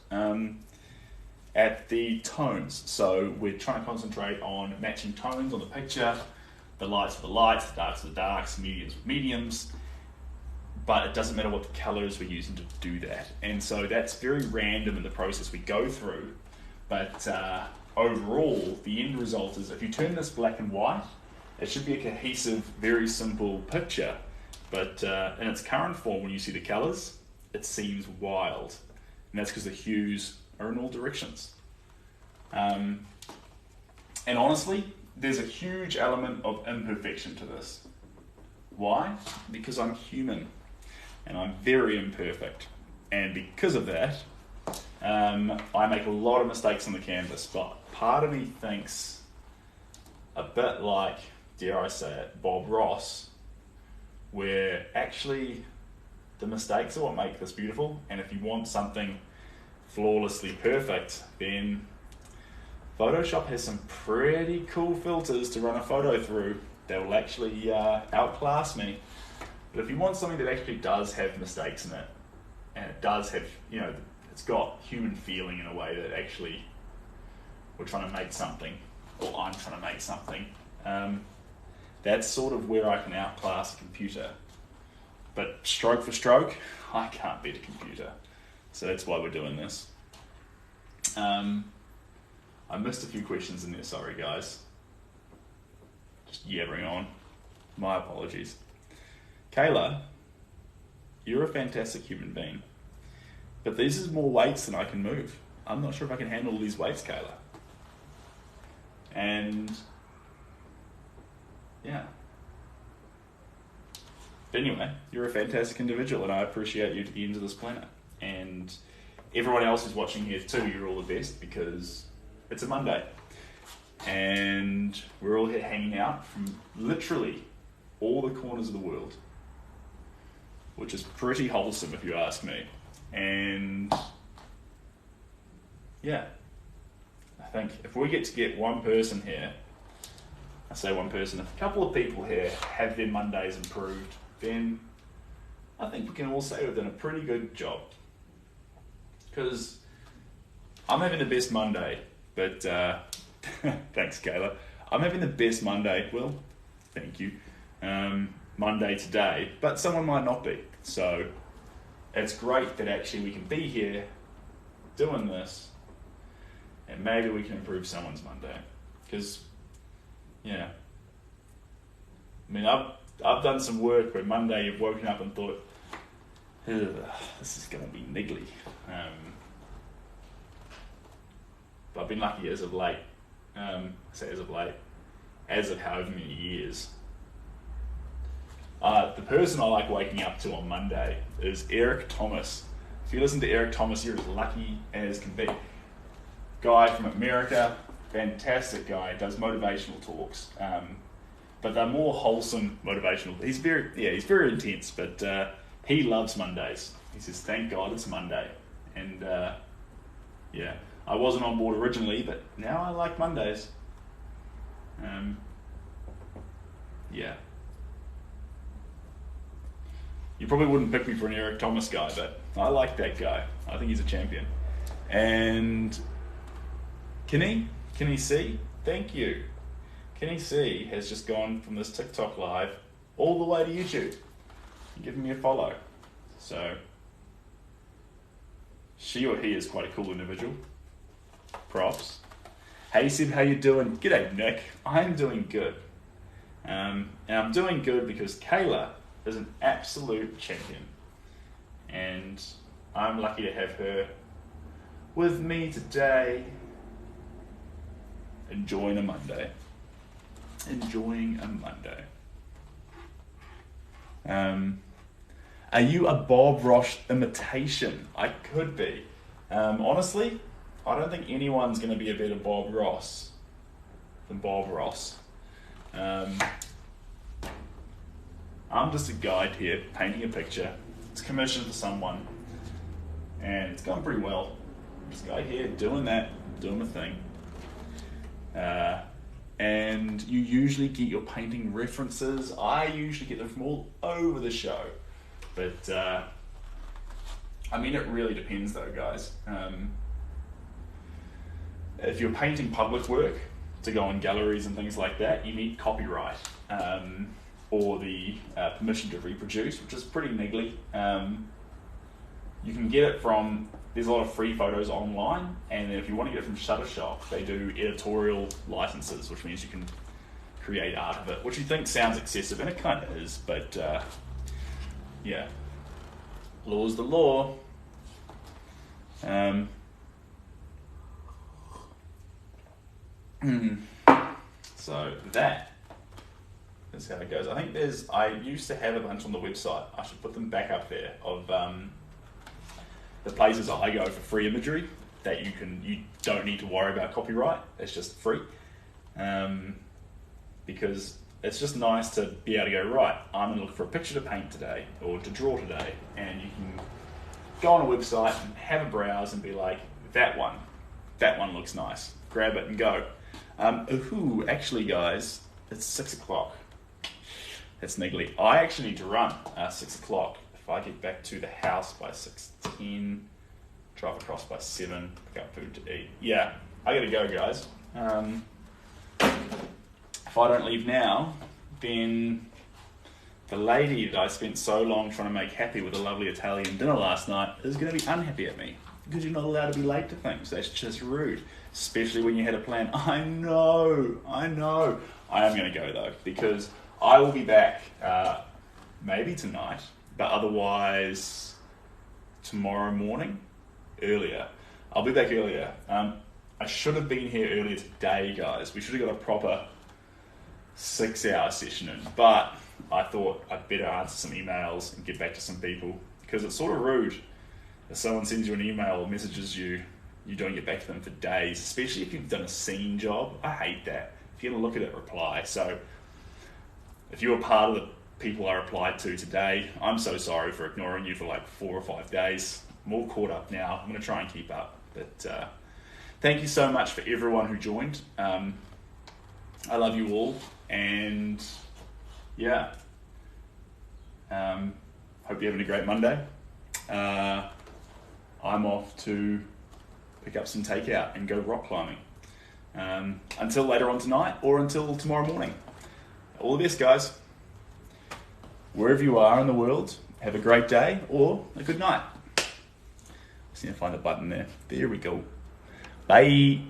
at the tones. So we're trying to concentrate on matching tones on the picture, the lights with the lights, the darks with the darks, mediums with mediums, but it doesn't matter what the colors we're using to do that. And so that's very random in the process we go through, but overall, the end result is if you turn this black and white, it should be a cohesive, very simple picture, but in its current form, when you see the colors, it seems wild. And that's because the hues are in all directions. And honestly, there's a huge element of imperfection to this. Why? Because I'm human and I'm very imperfect. And because of that, I make a lot of mistakes on the canvas, but part of me thinks a bit like, dare I say it, Bob Ross, where actually the mistakes are what make this beautiful, and if you want something flawlessly perfect, then Photoshop has some pretty cool filters to run a photo through that will actually outclass me. But if you want something that actually does have mistakes in it, and it does have, it's got human feeling in a way that actually we're trying to make something, or I'm trying to make something, that's sort of where I can outclass a computer. But stroke for stroke, I can't beat a computer. So that's why we're doing this. I missed a few questions in there, sorry guys. Just yabbering on. My apologies. Kayla, you're a fantastic human being. But this is more weights than I can move. I'm not sure if I can handle all these weights, Kayla. And yeah. But anyway, you're a fantastic individual and I appreciate you to the end of this planet. And everyone else who's watching here too, you're all the best because it's a Monday. And we're all here hanging out from literally all the corners of the world, which is pretty wholesome if you ask me. And yeah, I think if we get one person here, I say one person, if a couple of people here have their Mondays improved, then I think we can all say we've done a pretty good job. Because I'm having the best Monday, but thanks Kayla. I'm having the best Monday, well, thank you, Monday today, but someone might not be. So it's great that actually we can be here doing this and maybe we can improve someone's Monday. Because, yeah, I mean, I've done some work where Monday you've woken up and thought, this is going to be niggly. But I've been lucky as of late, as of however many years. The person I like waking up to on Monday is Eric Thomas. If you listen to Eric Thomas, you're as lucky as can be. Guy from America, fantastic guy, does motivational talks. But they're more wholesome motivational. He's very intense, but he loves Mondays. He says, thank God it's Monday. And yeah, I wasn't on board originally, but now I like Mondays. Yeah. You probably wouldn't pick me for an Eric Thomas guy, but I like that guy. I think he's a champion. And Kenny C, thank you. Kenny C has just gone from this TikTok live all the way to YouTube and given me a follow. So she or he is quite a cool individual. Props. Hey Seb, how you doing? G'day Nick. I'm doing good. And I'm doing good because Kayla is an absolute champion. And I'm lucky to have her with me today. Enjoying a Monday. Are you a Bob Ross imitation? I could be. Honestly, I don't think anyone's going to be a better Bob Ross than Bob Ross. I'm just a guide here, painting a picture. It's commissioned for someone, and it's gone pretty well. Just a guy here doing that, doing my thing. And you usually get your painting references. I usually get them from all over the show. But, I mean, it really depends though, guys. if you're painting public work to go in galleries and things like that, you need copyright or the permission to reproduce, which is pretty niggly. You can get it from, there's a lot of free photos online, and then if you want to get it from Shutterstock, they do editorial licenses, which means you can create art of it, which you think sounds excessive, and it kind of is, but yeah, law's the law. So that is how it goes. I think I used to have a bunch on the website. I should put them back up there of the places I go for free imagery that you don't need to worry about copyright. It's just free. Because it's just nice to be able to go, right, I'm going to look for a picture to paint today or to draw today, and you can go on a website and have a browse and be like, that one looks nice. Grab it and go. Actually, guys, it's 6 o'clock. It's niggly. I actually need to run 6 o'clock. If I get back to the house by 6:10, drive across by 7, pick up food to eat. Yeah, I gotta go, guys. If I don't leave now, then the lady that I spent so long trying to make happy with a lovely Italian dinner last night is going to be unhappy at me because you're not allowed to be late to things. That's just rude, especially when you had a plan. I know. I am going to go though, because I will be back maybe tonight, but otherwise tomorrow morning, earlier. I'll be back earlier. I should have been here earlier today, guys. We should have got a proper 6-hour session in, but I thought I'd better answer some emails and get back to some people, because it's sort of rude if someone sends you an email or messages you don't get back to them for days, especially if you've done a scene job. I hate that. If you're going to look at it, reply. So if you were part of the people I replied to today, I'm so sorry for ignoring you for like 4 or 5 days. I'm all caught up now. I'm going to try and keep up, but thank you so much for everyone who joined. I love you all, and yeah, hope you're having a great Monday. I'm off to pick up some takeout and go rock climbing until later on tonight or until tomorrow morning. All the best, guys. Wherever you are in the world, have a great day or a good night. Just need to find the button there. There we go. Bye.